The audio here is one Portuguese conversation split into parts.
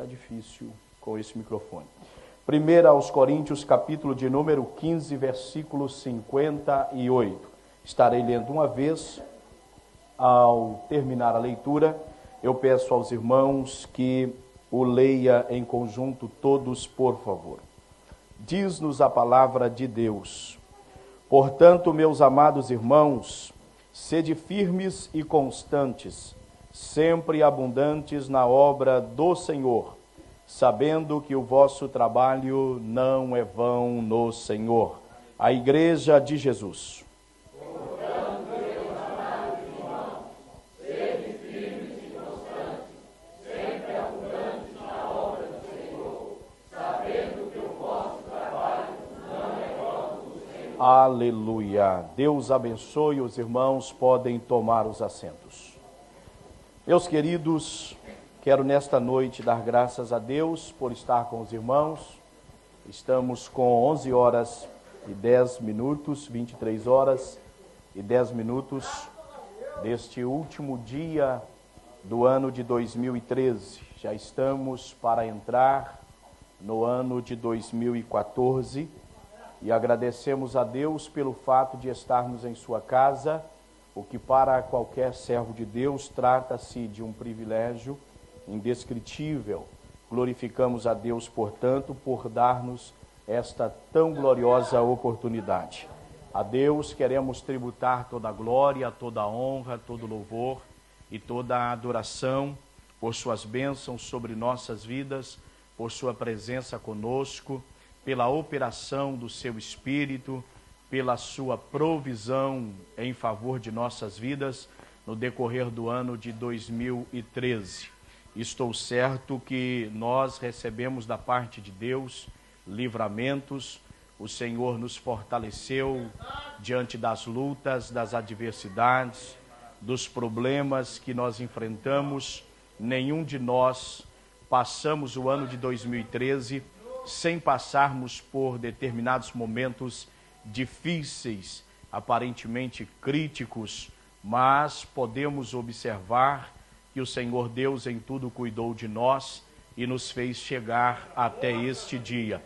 Tá difícil com esse microfone. 1 aos Coríntios, capítulo de número 15, versículo 58. Estarei lendo uma vez. Ao terminar a leitura, eu peço aos irmãos que o leia em conjunto todos, por favor. Diz-nos a palavra de Deus: portanto, meus amados irmãos, sede firmes e constantes, sempre abundantes na obra do Senhor, sabendo que o vosso trabalho não é vão no Senhor. A Igreja de Jesus. Portanto, meus amados irmãos, sede firmes e constantes, sempre abundantes na obra do Senhor, sabendo que o vosso trabalho não é vão no Senhor. Aleluia. Deus abençoe, os irmãos podem tomar os assentos. Meus queridos, quero nesta noite dar graças a Deus por estar com os irmãos. Estamos com 11 horas e 10 minutos, 23 horas e 10 minutos deste último dia do ano de 2013. Já estamos para entrar no ano de 2014 e agradecemos a Deus pelo fato de estarmos em sua casa, o que para qualquer servo de Deus trata-se de um privilégio indescritível. Glorificamos a Deus, portanto, por dar-nos esta tão gloriosa oportunidade. A Deus queremos tributar toda a glória, toda a honra, todo o louvor e toda a adoração por suas bênçãos sobre nossas vidas, por sua presença conosco, pela operação do seu Espírito, pela sua provisão em favor de nossas vidas no decorrer do ano de 2013. Estou certo que nós recebemos da parte de Deus livramentos. O Senhor nos fortaleceu diante das lutas, das adversidades, dos problemas que nós enfrentamos. Nenhum de nós passamos o ano de 2013 sem passarmos por determinados momentos difíceis, aparentemente críticos, mas podemos observar que o Senhor Deus em tudo cuidou de nós e nos fez chegar até este dia.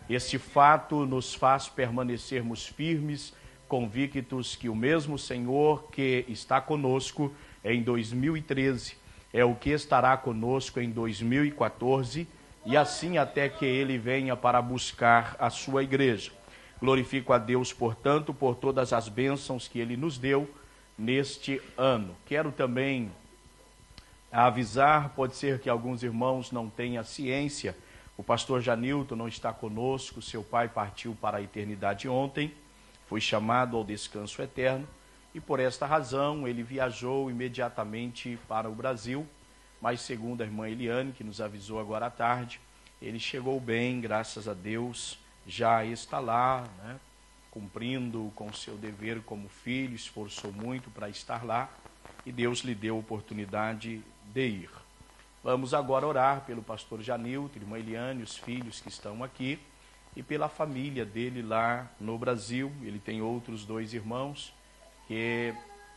Este fato nos faz permanecermos firmes, convictos que o mesmo Senhor que está conosco em 2013 é o que estará conosco em 2014 e assim até que Ele venha para buscar a sua igreja. Glorifico a Deus, portanto, por todas as bênçãos que Ele nos deu neste ano. Quero também avisar, pode ser que alguns irmãos não tenham ciência, o pastor Janilton não está conosco, seu pai partiu para a eternidade ontem, foi chamado ao descanso eterno, e por esta razão ele viajou imediatamente para o Brasil, mas segundo a irmã Eliane, que nos avisou agora à tarde, ele chegou bem, graças a Deus, já está lá, né, cumprindo com o seu dever como filho, esforçou muito para estar lá e Deus lhe deu a oportunidade de ir. Vamos agora orar pelo pastor Janilton, irmã Eliane, os filhos que estão aqui e pela família dele lá no Brasil. Ele tem outros 2 irmãos, que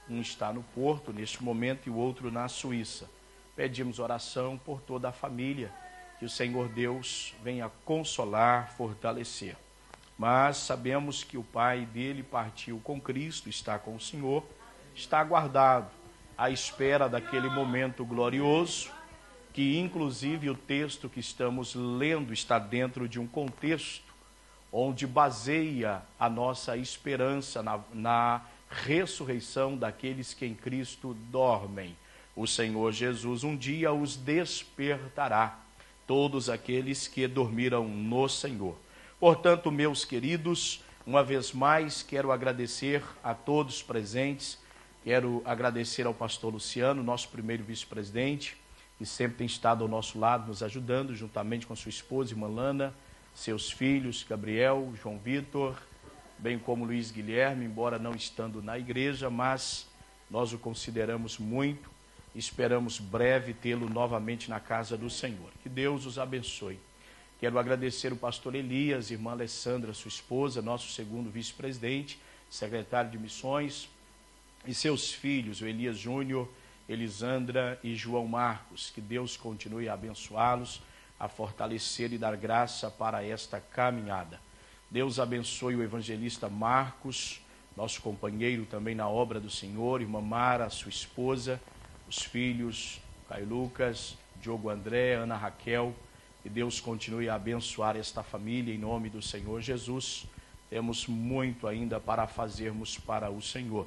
um está no Porto neste momento e o outro na Suíça. Pedimos oração por toda a família, que o Senhor Deus venha consolar, fortalecer. Mas sabemos que o pai dele partiu com Cristo, está com o Senhor, está aguardado à espera daquele momento glorioso, que inclusive o texto que estamos lendo está dentro de um contexto onde baseia a nossa esperança na ressurreição daqueles que em Cristo dormem. O Senhor Jesus um dia os despertará, todos aqueles que dormiram no Senhor. Portanto, meus queridos, uma vez mais quero agradecer a todos presentes, quero agradecer ao pastor Luciano, nosso primeiro vice-presidente, que sempre tem estado ao nosso lado, nos ajudando, juntamente com sua esposa, irmã Lana, seus filhos, Gabriel, João Vitor, bem como Luiz Guilherme, embora não estando na igreja, mas nós o consideramos muito. Esperamos breve tê-lo novamente na casa do Senhor. Que Deus os abençoe. Quero agradecer o pastor Elias, irmã Alessandra, sua esposa, nosso segundo vice-presidente, secretário de missões, e seus filhos, o Elias Júnior, Elisandra e João Marcos. Que Deus continue a abençoá-los, a fortalecer e dar graça para esta caminhada. Deus abençoe o evangelista Marcos, nosso companheiro também na obra do Senhor, irmã Mara, sua esposa, os filhos, Caio Lucas, Diogo André, Ana Raquel, que Deus continue a abençoar esta família em nome do Senhor Jesus. Temos muito ainda para fazermos para o Senhor.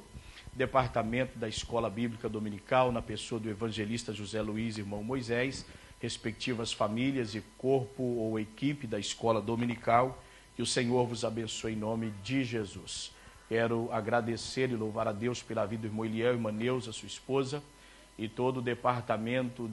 Departamento da Escola Bíblica Dominical, na pessoa do evangelista José Luiz e irmão Moisés, respectivas famílias e corpo ou equipe da Escola Dominical, que o Senhor vos abençoe em nome de Jesus. Quero agradecer e louvar a Deus pela vida do irmão Eliel e irmã Neuza, sua esposa, e todo o departamento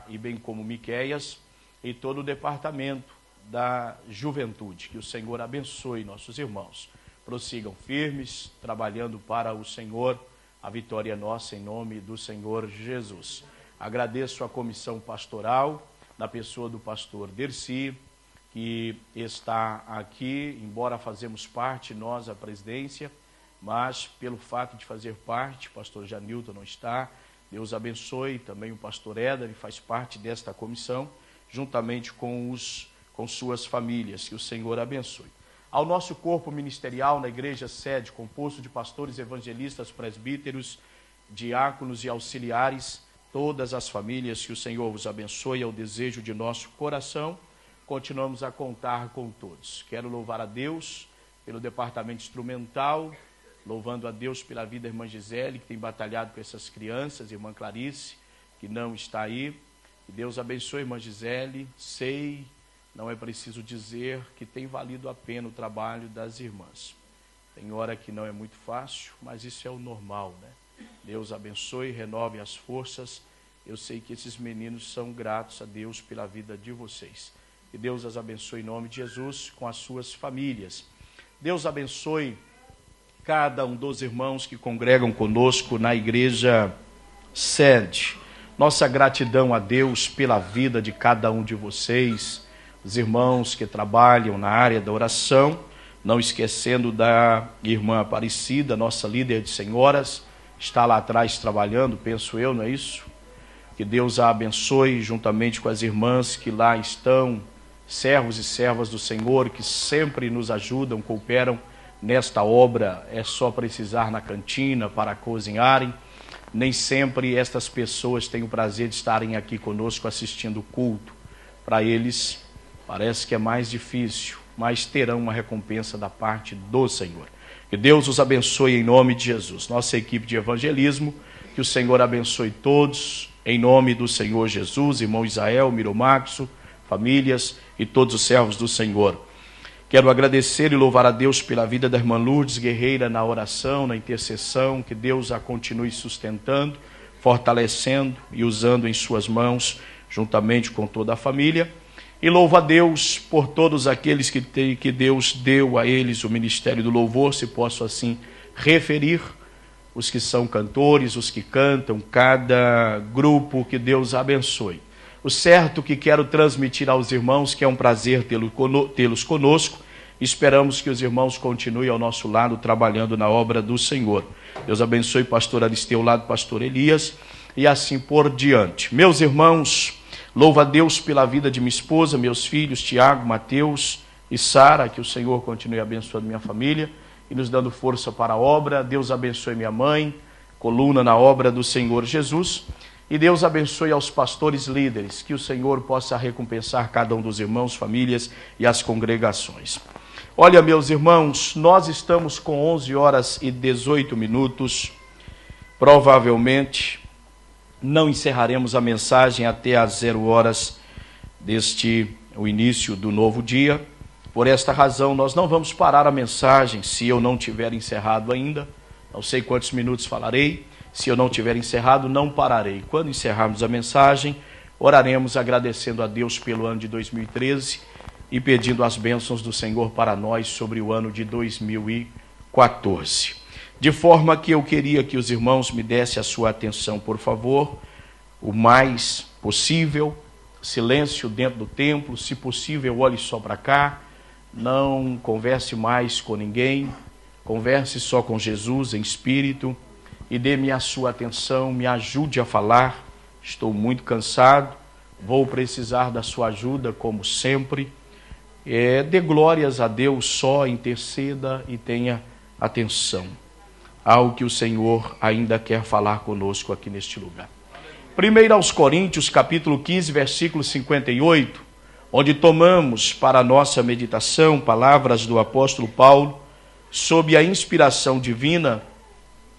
e bem como Miqueias, e todo o departamento da juventude. Que o Senhor abençoe nossos irmãos. Prossigam firmes, trabalhando para o Senhor. A vitória é nossa em nome do Senhor Jesus. Agradeço a comissão pastoral, na pessoa do pastor Dercy, que está aqui, embora fazemos parte, nós, a presidência, mas pelo fato de fazer parte, o pastor Janilton não está. Deus abençoe também o pastor Éder, ele faz parte desta comissão, juntamente com suas famílias, que o Senhor abençoe. Ao nosso corpo ministerial na igreja sede, composto de pastores, evangelistas, presbíteros, diáconos e auxiliares, todas as famílias, que o Senhor vos abençoe, é o desejo de nosso coração. Continuamos a contar com todos. Quero louvar a Deus pelo departamento instrumental, louvando a Deus pela vida da irmã Gisele, que tem batalhado com essas crianças, irmã Clarice, que não está aí. Que Deus abençoe a irmã Gisele. Sei, não é preciso dizer, que tem valido a pena o trabalho das irmãs. Tem hora que não é muito fácil, mas isso é o normal, né? Deus abençoe, renove as forças. Eu sei que esses meninos são gratos a Deus pela vida de vocês. Que Deus as abençoe em nome de Jesus, com as suas famílias. Deus abençoe cada um dos irmãos que congregam conosco na igreja sede. Nossa gratidão a Deus pela vida de cada um de vocês, os irmãos que trabalham na área da oração, não esquecendo da irmã Aparecida, nossa líder de senhoras, está lá atrás trabalhando, penso eu, não é isso? Que Deus a abençoe, juntamente com as irmãs que lá estão, servos e servas do Senhor, que sempre nos ajudam, cooperam nesta obra. É só precisar na cantina para cozinharem. Nem sempre estas pessoas têm o prazer de estarem aqui conosco assistindo o culto. Para eles, parece que é mais difícil, mas terão uma recompensa da parte do Senhor. Que Deus os abençoe em nome de Jesus. Nossa equipe de evangelismo, que o Senhor abençoe todos, em nome do Senhor Jesus, irmão Isael, Miromaxo, famílias e todos os servos do Senhor. Quero agradecer e louvar a Deus pela vida da irmã Lourdes, guerreira na oração, na intercessão, que Deus a continue sustentando, fortalecendo e usando em suas mãos, juntamente com toda a família. E louvo a Deus por todos aqueles que Deus deu a eles o ministério do louvor, se posso assim referir, os que são cantores, os que cantam, cada grupo, que Deus abençoe. O certo que quero transmitir aos irmãos, que é um prazer tê-los conosco, esperamos que os irmãos continuem ao nosso lado, trabalhando na obra do Senhor. Deus abençoe o pastor Aristeu, lado pastor Elias, e assim por diante. Meus irmãos, louvo a Deus pela vida de minha esposa, meus filhos, Tiago, Mateus e Sara, que o Senhor continue abençoando minha família e nos dando força para a obra. Deus abençoe minha mãe, coluna na obra do Senhor Jesus. E Deus abençoe aos pastores líderes, que o Senhor possa recompensar cada um dos irmãos, famílias e as congregações. Olha, meus irmãos, nós estamos com 11 horas e 18 minutos. Provavelmente não encerraremos a mensagem até às 0 horas o início do novo dia. Por esta razão, nós não vamos parar a mensagem se eu não tiver encerrado ainda. Não sei quantos minutos falarei. Se eu não tiver encerrado, não pararei. Quando encerrarmos a mensagem, oraremos agradecendo a Deus pelo ano de 2013 e pedindo as bênçãos do Senhor para nós sobre o ano de 2014. De forma que eu queria que os irmãos me dessem a sua atenção, por favor, o mais possível. Silêncio dentro do templo, se possível, olhe só para cá. Não converse mais com ninguém. Converse só com Jesus em espírito. E dê-me a sua atenção, me ajude a falar. Estou muito cansado, Vou precisar da sua ajuda, como sempre. Dê glórias a Deus só, interceda e tenha atenção ao que o Senhor ainda quer falar conosco aqui neste lugar. 1 aos Coríntios, capítulo 15, versículo 58, onde tomamos para a nossa meditação palavras do apóstolo Paulo sob a inspiração divina,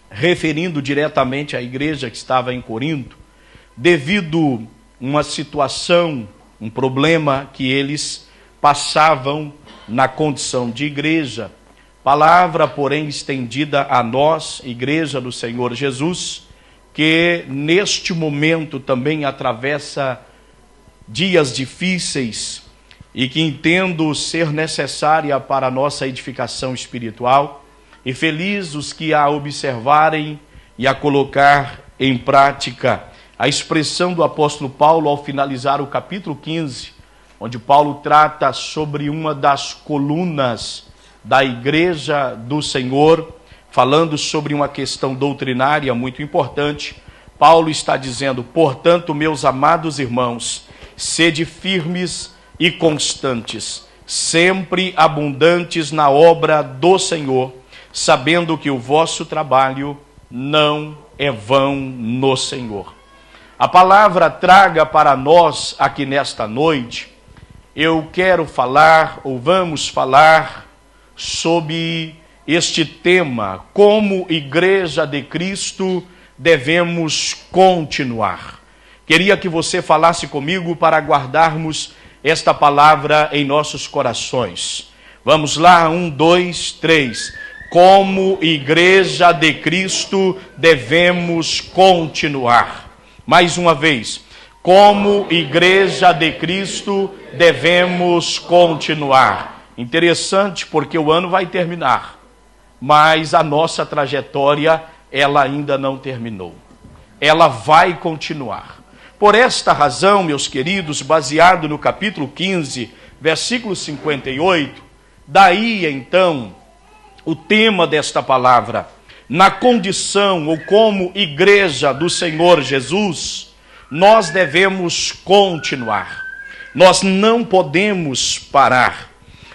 referindo diretamente à igreja que estava em Corinto, devido a uma situação, um problema que eles passavam na condição de igreja. Palavra, porém, estendida a nós, igreja do Senhor Jesus, que neste momento também atravessa dias difíceis e que entendo ser necessária para a nossa edificação espiritual, e felizes os que a observarem e a colocar em prática. A expressão do apóstolo Paulo ao finalizar o capítulo 15, onde Paulo trata sobre uma das colunas da igreja do Senhor, falando sobre uma questão doutrinária muito importante. Paulo está dizendo: portanto, meus amados irmãos, sede firmes e constantes, sempre abundantes na obra do Senhor, sabendo que o vosso trabalho não é vão no Senhor. A palavra traga para nós aqui nesta noite, eu quero falar, ou vamos falar, sobre este tema: como igreja de Cristo devemos continuar. Queria que você falasse comigo para guardarmos esta palavra em nossos corações. Vamos lá, 1, 2, 3. Como igreja de Cristo devemos continuar. Mais uma vez, como igreja de Cristo devemos continuar. Interessante, porque o ano vai terminar, mas a nossa trajetória, ela ainda não terminou. Ela vai continuar. Por esta razão, meus queridos, baseado no capítulo 15, versículo 58, daí então o tema desta palavra: na condição ou como igreja do Senhor Jesus, nós devemos continuar. Nós não podemos parar.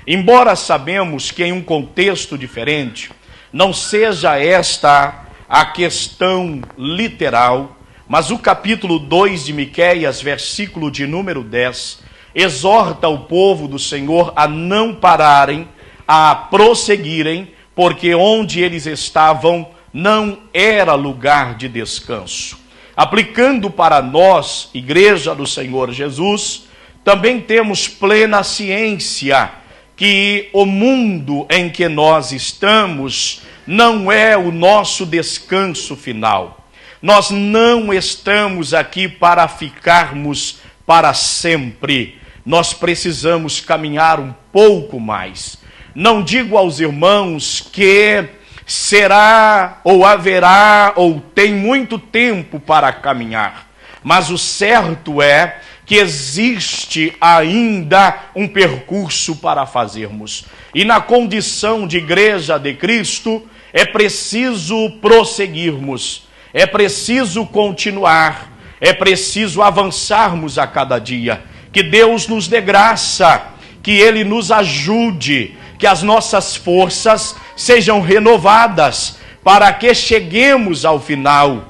Embora sabemos que em um contexto diferente, não seja esta a questão literal, mas o capítulo 2 de Miqueias, versículo de número 10, exorta o povo do Senhor a não pararem, a prosseguirem, porque onde eles estavam não era lugar de descanso. Aplicando para nós, igreja do Senhor Jesus, também temos plena ciência que o mundo em que nós estamos não é o nosso descanso final. Nós não estamos aqui para ficarmos para sempre. Nós precisamos caminhar um pouco mais. Não digo aos irmãos que será ou haverá ou tem muito tempo para caminhar, mas o certo é que existe ainda um percurso para fazermos. E na condição de igreja de Cristo, é preciso prosseguirmos, é preciso continuar, é preciso avançarmos a cada dia. Que Deus nos dê graça, que Ele nos ajude, que as nossas forças sejam renovadas, para que cheguemos ao final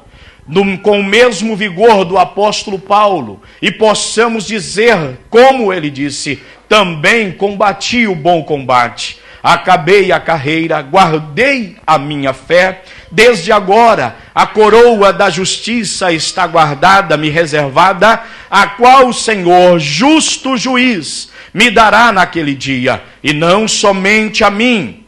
com o mesmo vigor do apóstolo Paulo, e possamos dizer, como ele disse: também combati o bom combate, acabei a carreira, guardei a minha fé. Desde agora a coroa da justiça está guardada, me reservada, a qual o Senhor, justo juiz, me dará naquele dia, e não somente a mim,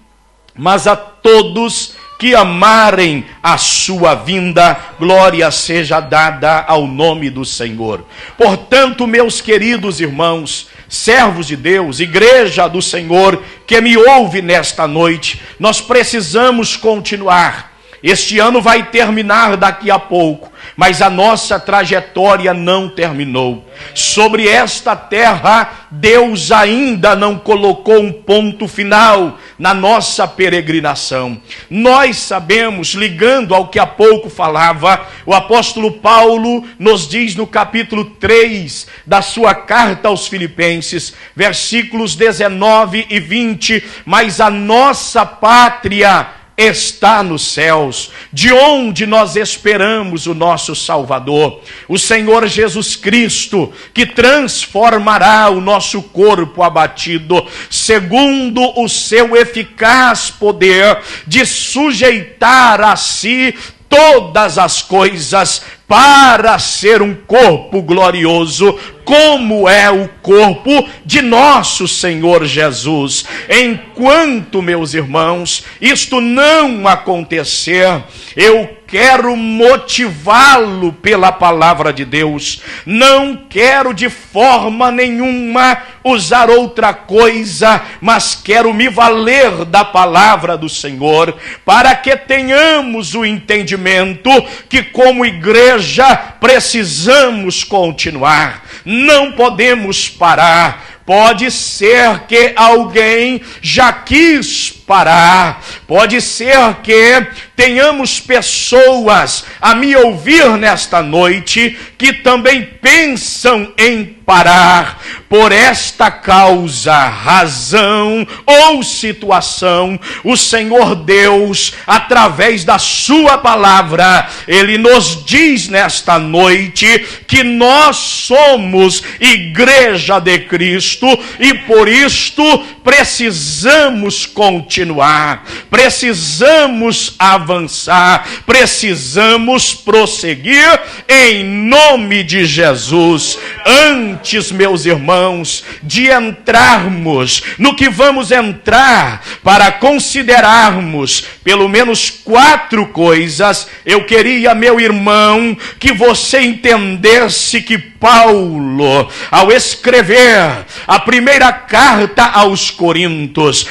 mas a todos que amarem a sua vinda. Glória seja dada ao nome do Senhor. Portanto, meus queridos irmãos, servos de Deus, igreja do Senhor, que me ouve nesta noite, nós precisamos continuar. Este ano vai terminar daqui a pouco, mas a nossa trajetória não terminou. Sobre esta terra, Deus ainda não colocou um ponto final. na nossa peregrinação. Nós sabemos, ligando ao que há pouco falava, o apóstolo Paulo nos diz no capítulo 3 da sua carta aos Filipenses, versículos 19 e 20, mas a nossa pátria está nos céus, de onde nós esperamos o nosso Salvador, o Senhor Jesus Cristo, que transformará o nosso corpo abatido, segundo o seu eficaz poder de sujeitar a si todas as coisas, para ser um corpo glorioso, como é o corpo de nosso Senhor Jesus. Enquanto, meus irmãos, isto não acontecer, eu quero motivá-lo pela palavra de Deus. Não quero de forma nenhuma usar outra coisa, mas quero me valer da palavra do Senhor, para que tenhamos o entendimento que, como igreja, precisamos continuar. Não podemos parar. Pode ser que alguém já quis parar, pode ser que tenhamos pessoas a me ouvir nesta noite que também pensam em parar. Por esta causa, razão ou situação, o Senhor Deus, através da sua palavra, Ele nos diz nesta noite que nós somos igreja de Cristo e por isto precisamos continuar, precisamos avançar, precisamos prosseguir em nome de Jesus. Antes, meus irmãos, de entrarmos no que vamos entrar para considerarmos pelo menos 4 coisas, eu queria, meu irmão, que você entendesse que Paulo, ao escrever a primeira carta aos Coríntios,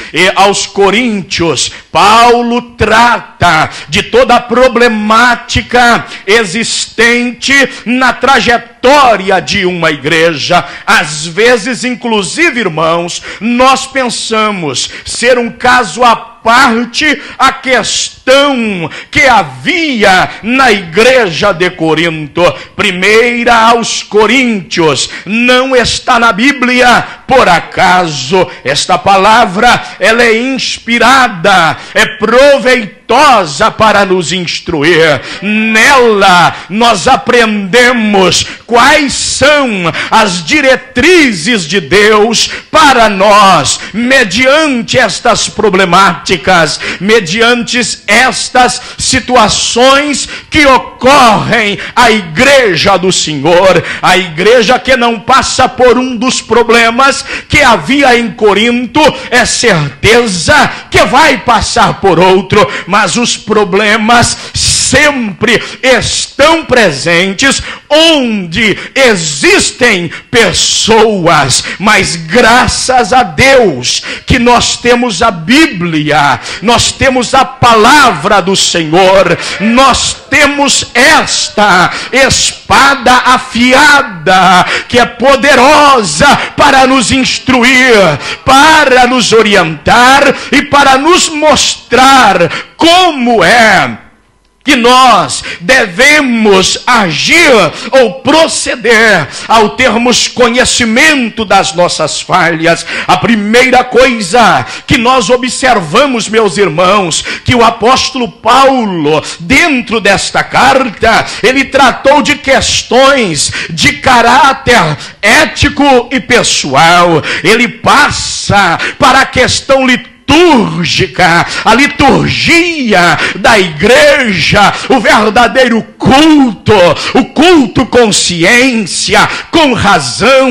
Paulo trata de toda a problemática existente na trajetória de uma igreja. Às vezes, inclusive, irmãos, nós pensamos ser um caso à parte a questão que havia na igreja de Corinto. Primeira aos Coríntios não está na Bíblia por acaso. Esta palavra, ela é inspirada, é proveitosa para nos instruir. Nela nós aprendemos quais são as diretrizes de Deus para nós, mediante estas problemáticas, mediante estas situações que ocorrem à igreja do Senhor, a igreja que não passa por um dos problemas que havia em Corinto, é certeza que vai passar por outro, mas os problemas sempre estão presentes onde existem pessoas, mas graças a Deus que nós temos a Bíblia, nós temos a palavra do Senhor, nós temos esta espada afiada que é poderosa para nos instruir, para nos orientar e para nos mostrar como é que nós devemos agir ou proceder ao termos conhecimento das nossas falhas. A primeira coisa que nós observamos, meus irmãos, que o apóstolo Paulo, dentro desta carta, ele tratou de questões de caráter ético e pessoal. Ele passa para a questão litúrgica, a liturgia da igreja, o verdadeiro culto, o culto com ciência, com razão,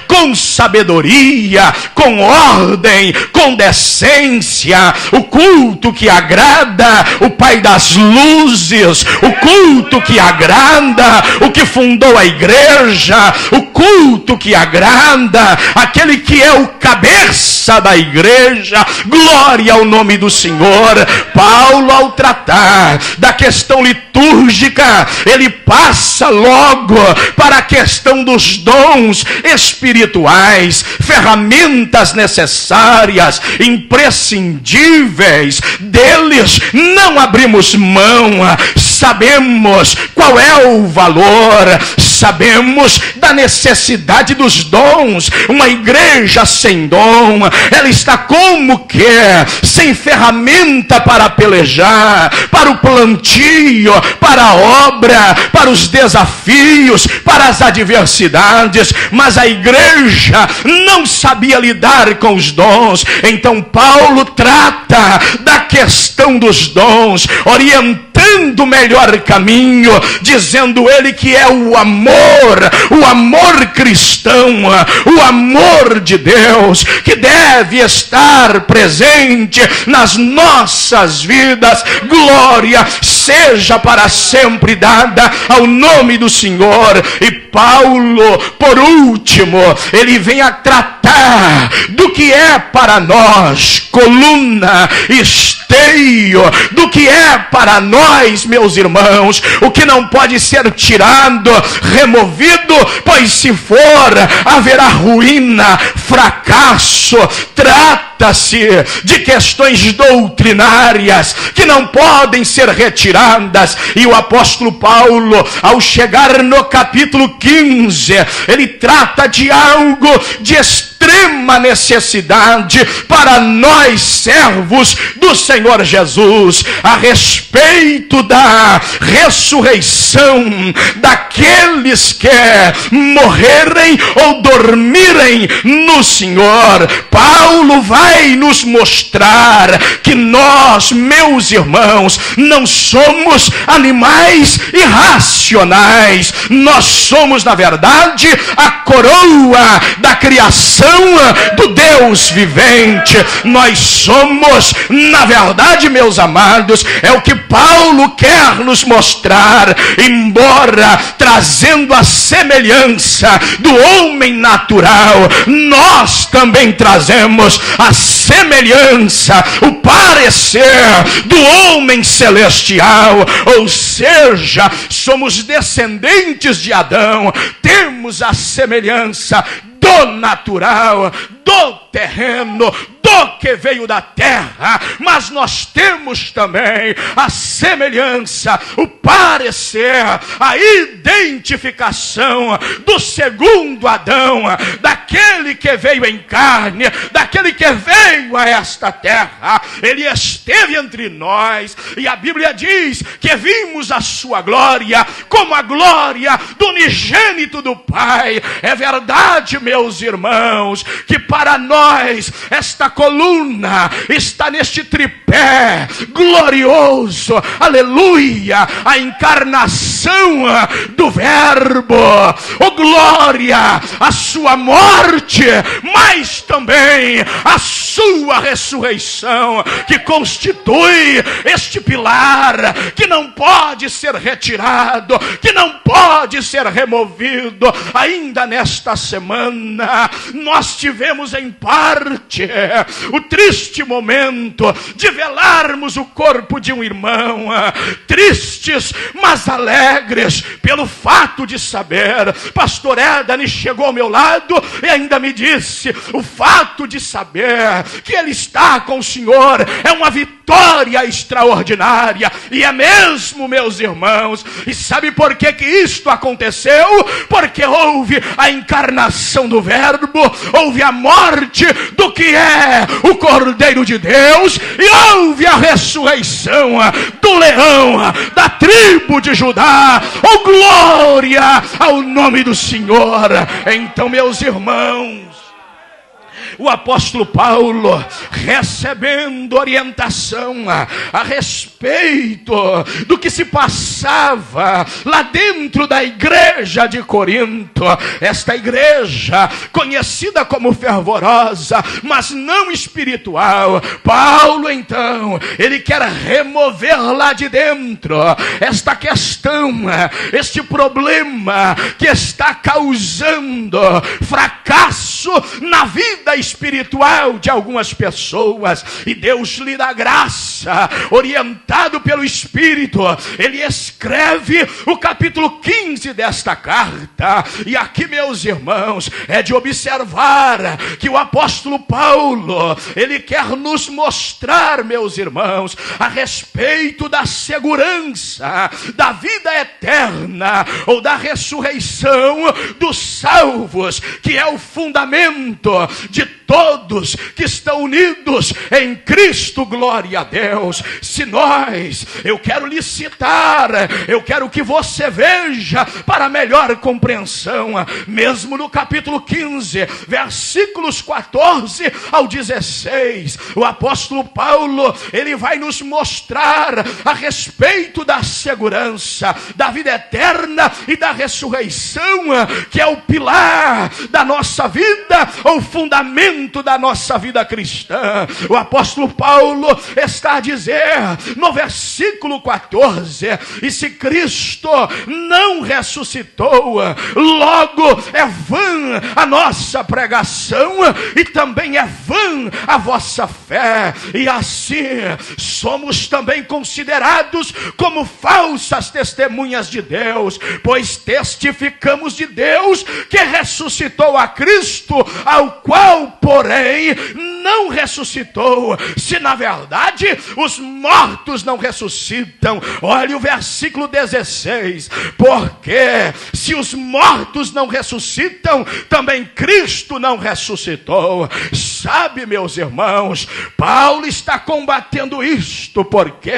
com sabedoria, com ordem, com decência, o culto que agrada o Pai das luzes, o culto que agrada o que fundou a igreja, o culto que agrada aquele que é o cabeça da igreja. Glória ao nome do Senhor. Paulo, ao tratar da questão litúrgica, ele passa logo para a questão dos dons espirituais, ferramentas necessárias, imprescindíveis. Deles não abrimos mão. Sabemos qual é o valor, sabemos da necessidade dos dons. Uma igreja sem dom, ela está como que sem ferramenta para pelejar, para o plantio, para a obra, para os desafios, para as adversidades. Mas a igreja não sabia lidar com os dons. Então Paulo trata da questão dos dons, orientando o melhor caminho, dizendo ele que é o amor cristão, o amor de Deus, que deve estar presente nas nossas vidas. Glória seja para sempre dada ao nome do Senhor. E Paulo, por último, ele vem a tratar do que é para nós coluna, esteio, do que é para nós, meus irmãos, o que não pode ser tirado, removido, pois se for, haverá ruína, fracasso. Trata-se de questões doutrinárias que não podem ser retiradas. E o apóstolo Paulo, ao chegar no capítulo 15, ele trata de algo de extrema necessidade para nós, servos do Senhor Jesus, a respeito da ressurreição daqueles que morrerem ou dormirem no Senhor. Paulo vai nos mostrar que nós, meus irmãos, não somos animais irracionais. Nós somos, na verdade, a coroa da criação do Deus vivente. Nós somos, na verdade, meus amados, é o que Paulo quer nos mostrar, embora trazendo a semelhança do homem natural, nós também trazemos a semelhança, o parecer do homem celestial. Ou seja, somos descendentes de Adão, temos a semelhança do natural, do terreno, do que veio da terra, mas nós temos também a semelhança, o parecer, a identificação do segundo Adão, daquele que veio em carne, daquele que veio a esta terra. Ele esteve entre nós e a Bíblia diz que vimos a sua glória como a glória do unigênito do Pai. É verdade, meus irmãos, que para nós esta coluna está neste tripé glorioso, aleluia, a encarnação do Verbo, oh glória, a sua morte, mas também a sua ressurreição, que constitui este pilar que não pode ser retirado, que não pode ser removido. Ainda nesta semana nós tivemos em parte o triste momento de velarmos o corpo de um irmão, tristes, mas alegres, pelo fato de saber, pastor Edani chegou ao meu lado e ainda me disse, o fato de saber que ele está com o Senhor é uma vitória extraordinária. E é mesmo, meus irmãos. E sabe por que isto aconteceu? Porque houve a encarnação do Verbo, houve a morte do que é o Cordeiro de Deus, e houve a ressurreição do leão da tribo de Judá. Oh glória ao nome do Senhor. Então, meus irmãos, o apóstolo Paulo, recebendo orientação a respeito do que se passava lá dentro da igreja de Corinto, esta igreja conhecida como fervorosa, mas não espiritual, Paulo então, ele quer remover lá de dentro esta questão, este problema que está causando fracasso na vida espiritual de algumas pessoas, e Deus lhe dá graça, orientado pelo Espírito. Ele escreve o capítulo 15 desta carta, e aqui, meus irmãos, é de observar que o apóstolo Paulo, ele quer nos mostrar, meus irmãos, a respeito da segurança da vida eterna, ou da ressurreição dos salvos, que é o fundamento de todos que estão unidos em Cristo. Glória a Deus. Se nós, eu quero lhe citar, eu quero que você veja para melhor compreensão, mesmo no capítulo 15, versículos 14 ao 16, o apóstolo Paulo, ele vai nos mostrar a respeito da segurança da vida eterna e da ressurreição, que é o pilar da nossa vida, ou fundamento da nossa vida cristã. O apóstolo Paulo está a dizer no versículo 14: e se Cristo não ressuscitou, logo é vã a nossa pregação, e também é vã a vossa fé, e assim somos também considerados como falsas testemunhas de Deus, pois testificamos de Deus que ressuscitou a Cristo, ao qual, porém, não ressuscitou. Se na verdade os mortos não ressuscitam, olha o versículo 16: porque se os mortos não ressuscitam, também Cristo não ressuscitou. Sabe, meus irmãos, Paulo está combatendo isto, porque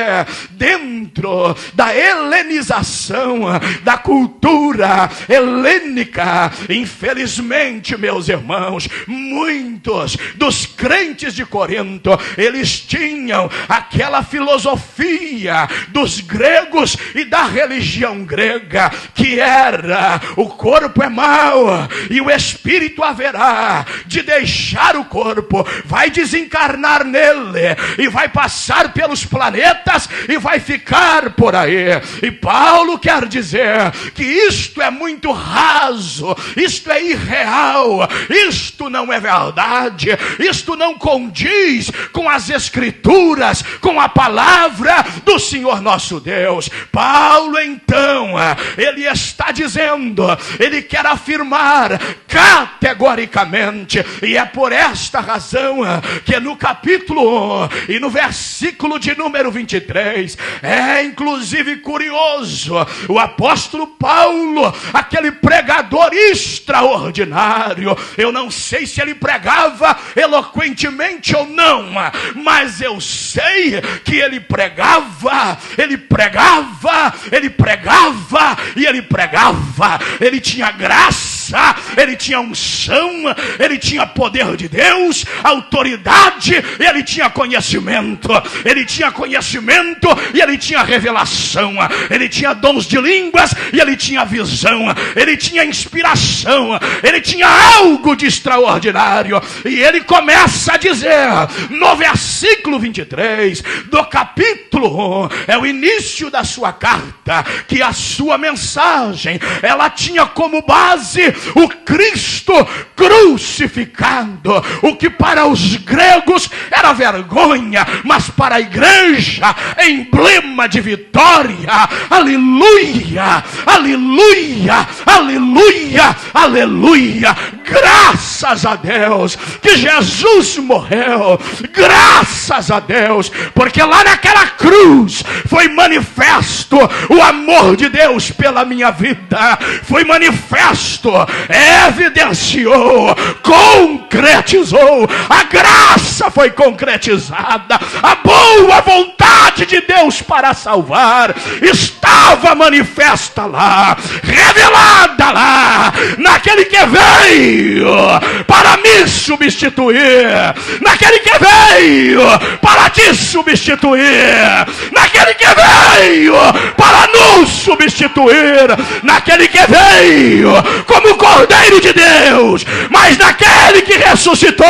dentro da helenização, da cultura helênica, infelizmente, meus irmãos, muitos dos crentes de Corinto, eles tinham aquela filosofia dos gregos e da religião grega, que era: o corpo é mau e o espírito haverá de deixar o corpo, vai desencarnar nele e vai passar pelos planetas e vai ficar por aí. E Paulo quer dizer que isto é muito raso, isto é irreal, isto não é verdade, isto não condiz com as escrituras, com a palavra do Senhor nosso Deus. Paulo, então, ele está dizendo, ele quer afirmar categoricamente, e é por esta razão que no capítulo 1 e no versículo de número 23, é inclusive curioso, o apóstolo Paulo, aquele pregador extraordinário, eu não sei se ele pregava eloquentemente ou não, mas eu sei que ele pregava, ele tinha graça, ele tinha unção, ele tinha poder de Deus, autoridade, ele tinha conhecimento e ele tinha revelação, ele tinha dons de línguas e ele tinha visão, ele tinha inspiração, ele tinha algo de extraordinário. E ele começa a dizer no versículo 23 do capítulo 1, é o início da sua carta, que a sua mensagem, ela tinha como base o Cristo crucificado, o que para os gregos era vergonha, mas para a igreja é emblema de vitória. Aleluia, aleluia, aleluia, aleluia. Graças a Deus que Jesus morreu, graças a Deus, porque lá naquela cruz foi manifesto o amor de Deus pela minha vida, foi manifesto, evidenciou, concretizou, a graça foi concretizada, a boa vontade de Deus para salvar estava manifesta lá, revelada lá, naquele que veio para me substituir, naquele que veio para te substituir, naquele que veio para nos substituir, naquele que veio como Cordeiro de Deus, mas naquele que ressuscitou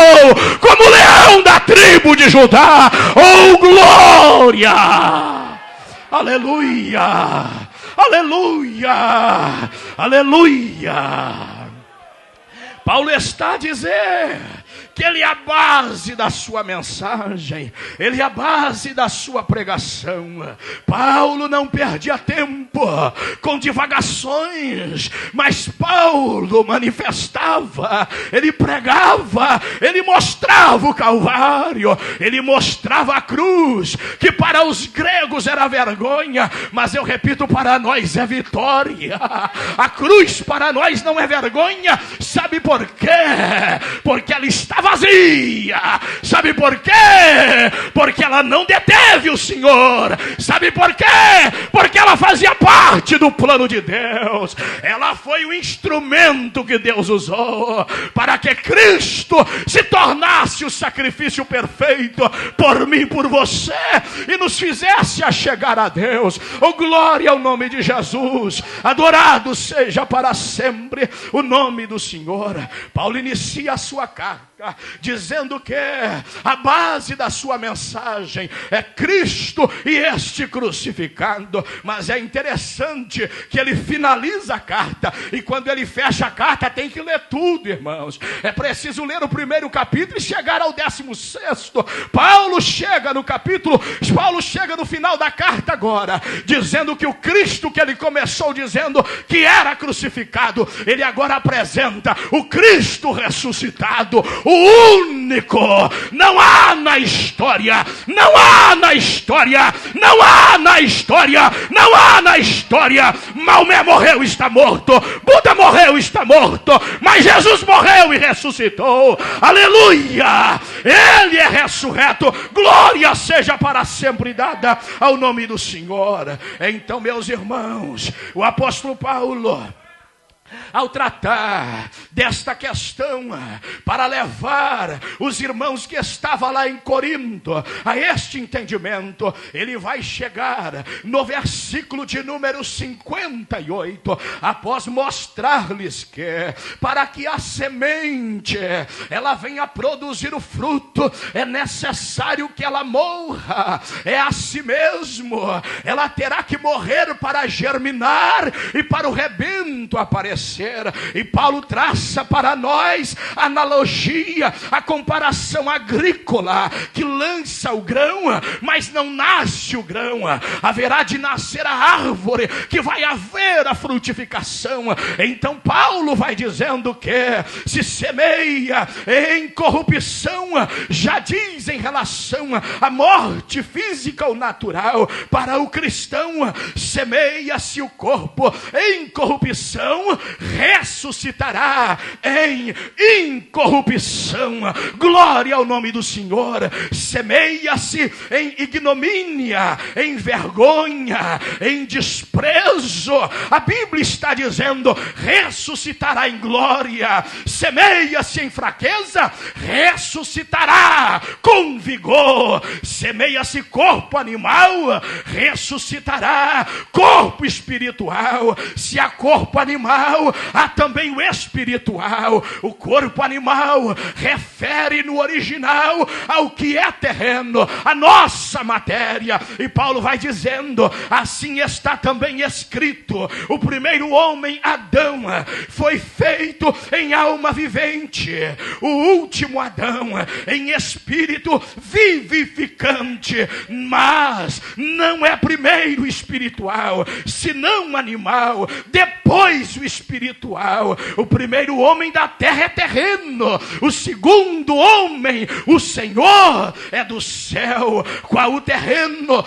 como leão da tribo de Judá. Oh, glória! Aleluia! Aleluia! Aleluia! Paulo está a dizer que ele é a base da sua mensagem, ele é a base da sua pregação. Paulo não perdia tempo com divagações, mas Paulo manifestava, ele pregava, ele mostrava o Calvário, ele mostrava a cruz, que para os gregos era vergonha, mas eu repito, para nós é vitória. A cruz para nós não é vergonha. Sabe por quê? Porque ela está vazia. Sabe por quê? Porque ela não deteve o Senhor. Sabe por quê? Porque ela fazia parte do plano de Deus. Ela foi o instrumento que Deus usou para que Cristo se tornasse o sacrifício perfeito por mim e por você e nos fizesse a chegar a Deus. Oh, glória ao nome de Jesus. Adorado seja para sempre o nome do Senhor. Paulo inicia a sua carta dizendo que a base da sua mensagem é Cristo e este crucificado. Mas é interessante que ele finaliza a carta, e quando ele fecha a carta tem que ler tudo, irmãos. É preciso ler o primeiro capítulo e chegar ao 16º. Paulo chega no final da carta agora, dizendo que o Cristo que ele começou dizendo que era crucificado, ele agora apresenta o Cristo ressuscitado, o único. Não há na história, Maomé morreu e está morto, Buda morreu e está morto, mas Jesus morreu e ressuscitou. Aleluia! Ele é ressurreto. Glória seja para sempre dada ao nome do Senhor. Então, meus irmãos, o apóstolo Paulo, ao tratar desta questão, para levar os irmãos que estavam lá em Corinto a este entendimento, ele vai chegar no versículo de número 58, após mostrar-lhes que para que a semente ela venha produzir o fruto, é necessário que ela morra, é assim mesmo, ela terá que morrer para germinar e para o rebento aparecer. E Paulo traça para nós a analogia, a comparação agrícola, que lança o grão, mas não nasce o grão. Haverá de nascer a árvore, que vai haver a frutificação. Então Paulo vai dizendo que se semeia em corrupção, já diz em relação à morte física ou natural. Para o cristão, semeia-se o corpo em corrupção, ressuscitará em incorrupção. Glória ao nome do Senhor. Semeia-se em ignomínia, em vergonha, em desprezo. A Bíblia está dizendo: ressuscitará em glória. Semeia-se em fraqueza, ressuscitará com vigor. Semeia-se corpo animal, ressuscitará corpo espiritual. Se há corpo animal, há também o espiritual. O corpo animal refere no original ao que é terreno, a nossa matéria. E Paulo vai dizendo: assim está também escrito: o primeiro homem, Adão, foi feito em alma vivente, o último Adão em espírito vivificante. Mas não é primeiro espiritual, senão animal, depois o espiritual. O primeiro homem da terra é terreno, o segundo homem, o Senhor, é do céu. Qual o terreno,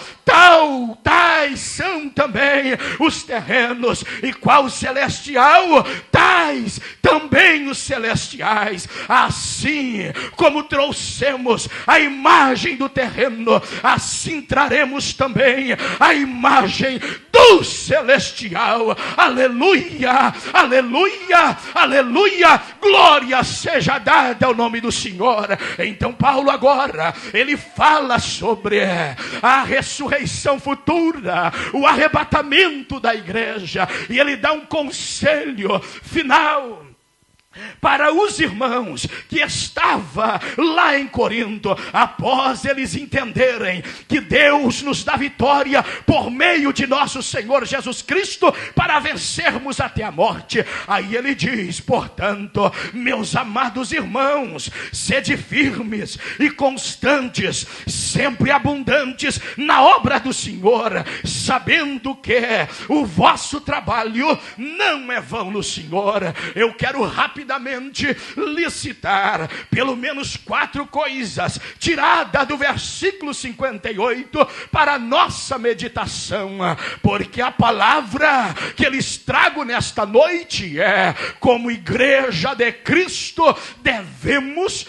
tais são também os terrenos. E qual o celestial, tais também os celestiais. Assim como trouxemos a imagem do terreno, assim traremos também a imagem do celestial. Aleluia, aleluia, aleluia. Glória seja dada ao nome do Senhor. Então Paulo agora, ele fala sobre a ressurreição futura, o arrebatamento da igreja, e ele dá um conselho final. para os irmãos que estavam lá em Corinto, após eles entenderem que Deus nos dá vitória por meio de nosso Senhor Jesus Cristo para vencermos até a morte. Aí ele diz: portanto, meus amados irmãos, sede firmes e constantes, sempre abundantes na obra do Senhor, sabendo que o vosso trabalho não é vão no Senhor. Eu quero rapidamente licitar pelo menos 4 coisas tiradas do versículo 58 para a nossa meditação, porque a palavra que eles tragam nesta noite é: como igreja de Cristo devemos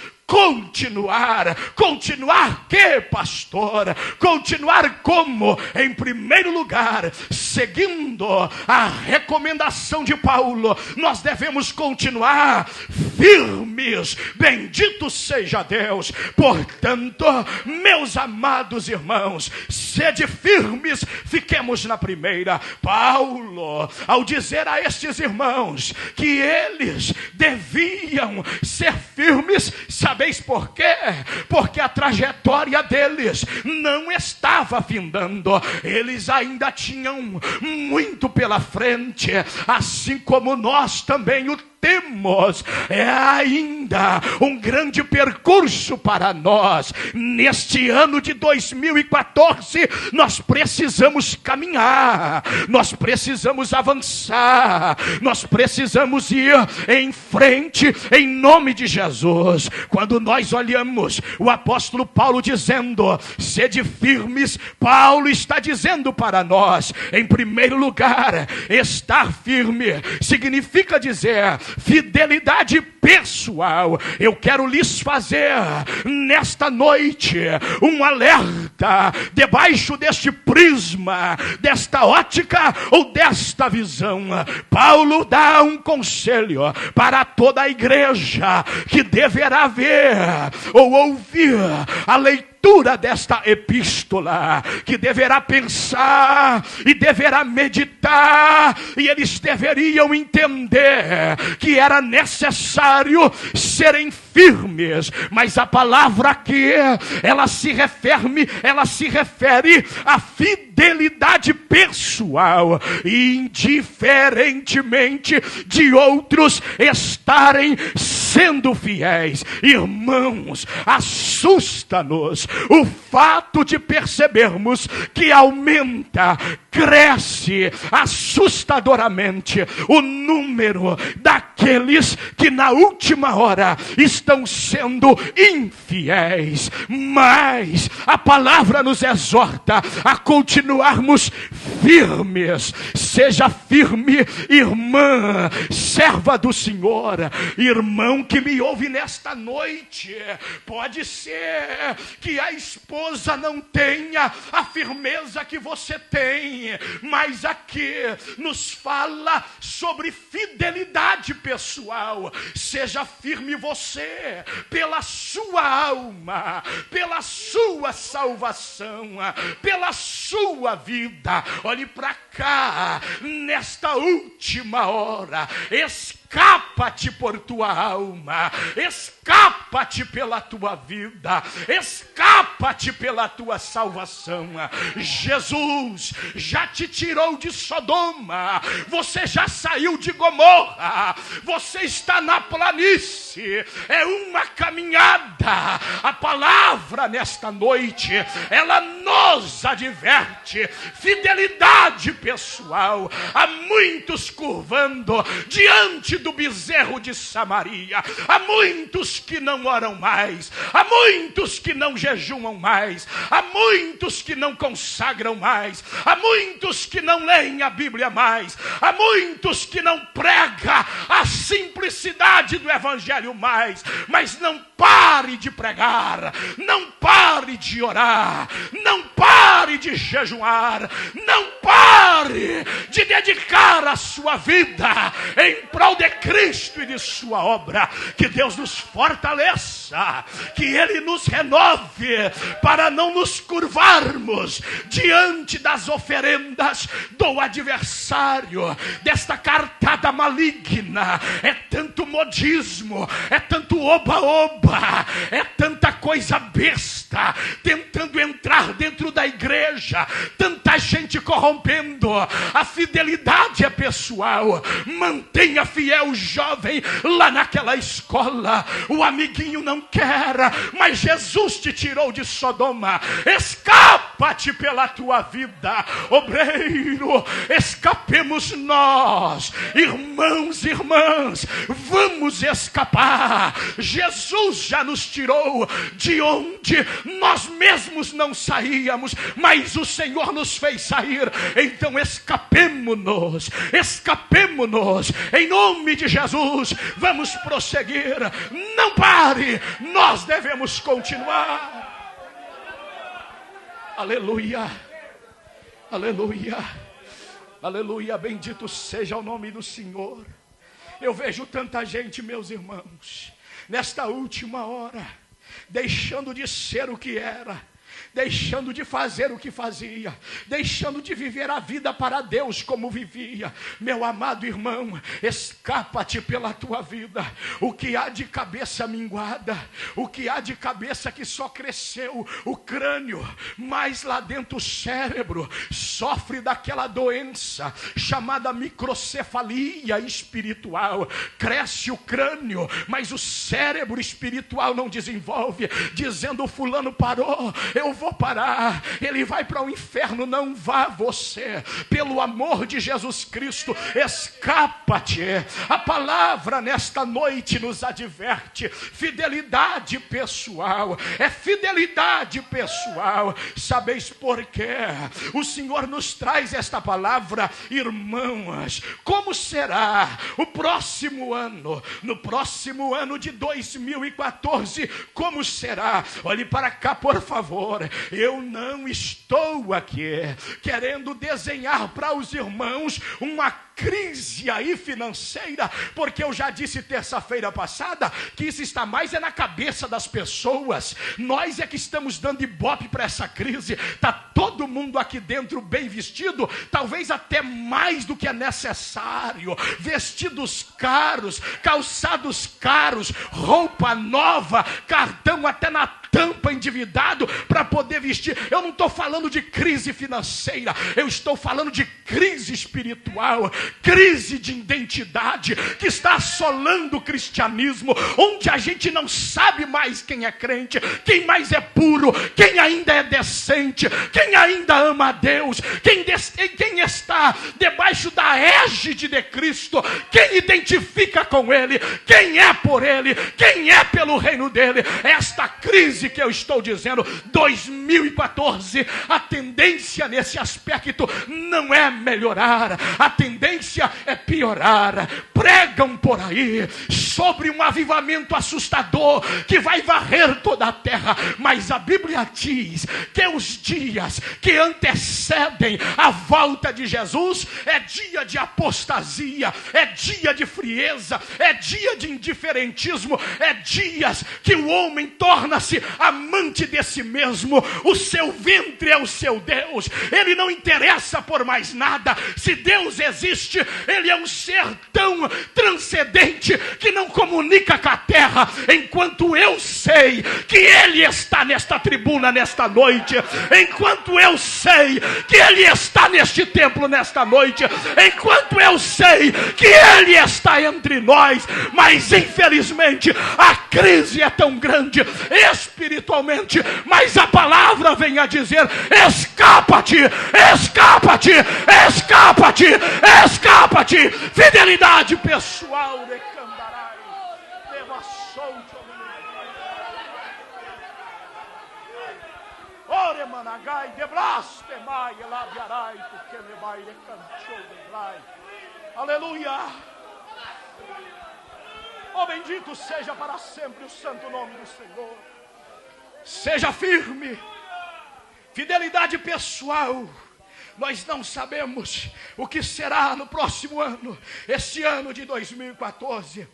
continuar que, pastor? Continuar como? Em primeiro lugar, seguindo a recomendação de Paulo, nós devemos continuar firmes, bendito seja Deus. Portanto, meus amados irmãos, sede firmes, fiquemos na primeira. Paulo, ao dizer a estes irmãos que eles deviam ser firmes, sabeis por quê? Porque a trajetória deles não estava findando, eles ainda tinham muito pela frente, assim como nós também o temos. É ainda um grande percurso para nós. Neste ano de 2014, nós precisamos caminhar, nós precisamos avançar, nós precisamos ir em frente, em nome de Jesus. Quando nós olhamos o apóstolo Paulo dizendo: sede firmes, Paulo está dizendo para nós, em primeiro lugar, estar firme significa dizer fidelidade pessoal. Eu quero lhes fazer nesta noite um alerta debaixo deste prisma, desta ótica ou desta visão. Paulo dá um conselho para toda a igreja que deverá ver ou ouvir a leitura desta epístola, que deverá pensar e deverá meditar, e eles deveriam entender que era necessário serem firmes. Mas a palavra aqui, ela se refere à fidelidade pessoal, indiferentemente de outros estarem sendo fiéis. Irmãos, assusta-nos o fato de percebermos que aumenta, cresce assustadoramente o número daqueles que na última hora estão sendo infiéis. Mas a palavra nos exorta a continuarmos firmes. Seja firme, irmã, serva do Senhor, irmão que me ouve nesta noite. Pode ser que a esposa não tenha a firmeza que você tem, mas aqui nos fala sobre fidelidade pessoal. Seja firme você, pela sua alma, pela sua salvação, pela sua vida. Olhe para cá, nesta última hora, escapa-te por tua alma, escapa-te pela tua vida, escapa-te pela tua salvação. Jesus já te tirou de Sodoma, você já saiu de Gomorra, você está na planície, é uma caminhada. A palavra nesta noite, ela nos adverte, fidelidade pessoal. Há muitos curvando diante do bezerro de Samaria, há muitos que não oram mais, há muitos que não jejuam mais, há muitos que não consagram mais, há muitos que não leem a Bíblia mais, há muitos que não pregam a simplicidade do Evangelho mais. Mas não pare de pregar, não pare de orar, não pare pare de jejuar, não pare de dedicar a sua vida em prol de Cristo e de sua obra. Que Deus nos fortaleça, que Ele nos renove, para não nos curvarmos diante das oferendas do adversário, desta cartada maligna. É tanto modismo, é tanto oba-oba, é tanta coisa besta tentando entrar dentro da igreja, tanta gente corrompendo. A fidelidade é pessoal. Mantenha fiel o jovem lá naquela escola. O amiguinho não quer, mas Jesus te tirou de Sodoma. Escapa-te pela tua vida, obreiro. Escapemos nós, irmãos e irmãs, vamos escapar. Jesus já nos tirou de onde nós mesmos não saíamos, mas o Senhor nos fez sair. Então escapemo-nos, em nome de Jesus. Vamos prosseguir, não pare, nós devemos continuar. Aleluia, aleluia, aleluia, bendito seja o nome do Senhor. Eu vejo tanta gente, meus irmãos, nesta última hora, deixando de ser o que era, deixando de fazer o que fazia, deixando de viver a vida para Deus como vivia. Meu amado irmão, escapa-te pela tua vida. O que há de cabeça minguada, o que há de cabeça que só cresceu o crânio, mas lá dentro o cérebro sofre daquela doença chamada microcefalia espiritual. Cresce o crânio, mas o cérebro espiritual não desenvolve, dizendo: fulano parou, eu vou parar, ele vai para o inferno. Não vá você, pelo amor de Jesus Cristo, escapa-te. A palavra nesta noite nos adverte: fidelidade pessoal, é fidelidade pessoal. Sabeis por quê? O Senhor nos traz esta palavra, irmãos. Como será o próximo ano? No próximo ano de 2014, como será? Olhe para cá, por favor. Eu não estou aqui querendo desenhar para os irmãos uma crise aí financeira, porque eu já disse terça-feira passada que isso está mais na cabeça das pessoas. Nós é que estamos dando ibope para essa crise. Está todo mundo aqui dentro bem vestido, talvez até mais do que é necessário, vestidos caros, calçados caros, roupa nova, cartão até na tampa, endividado para poder vestir. Eu não estou falando de crise financeira, eu estou falando de crise espiritual, crise de identidade que está assolando o cristianismo, onde a gente não sabe mais quem é crente, quem mais é puro, quem ainda é decente, quem ainda ama a Deus, quem está debaixo da égide de Cristo, quem identifica com Ele, quem é por Ele, quem é pelo reino dEle. Esta crise que eu estou dizendo, 2014, a tendência nesse aspecto não é melhorar, a tendência é piorar. Pregam por aí sobre um avivamento assustador que vai varrer toda a terra, mas a Bíblia diz que os dias que antecedem a volta de Jesus é dia de apostasia, é dia de frieza, é dia de indiferentismo, é dias que o homem torna-se amante de si mesmo, o seu ventre é o seu Deus, ele não interessa por mais nada. Se Deus existe, ele é um ser tão transcendente que não comunica com a terra. Enquanto eu sei que ele está nesta tribuna nesta noite, enquanto eu sei que ele está neste templo nesta noite, enquanto eu sei que ele está entre nós, mas infelizmente a crise é tão grande espiritualmente, mas a palavra vem a dizer: escapa-te, escapa-te, escapa-te, escapa-te. Fidelidade pessoal, recandarai, ore managai, deblastemai, elabiarai, porque lebai, recantou, debrai. Aleluia. Oh, bendito seja para sempre o santo nome do Senhor. Seja firme. fidelidade pessoal. Nós não sabemos o que será no próximo ano, esse ano de 2014.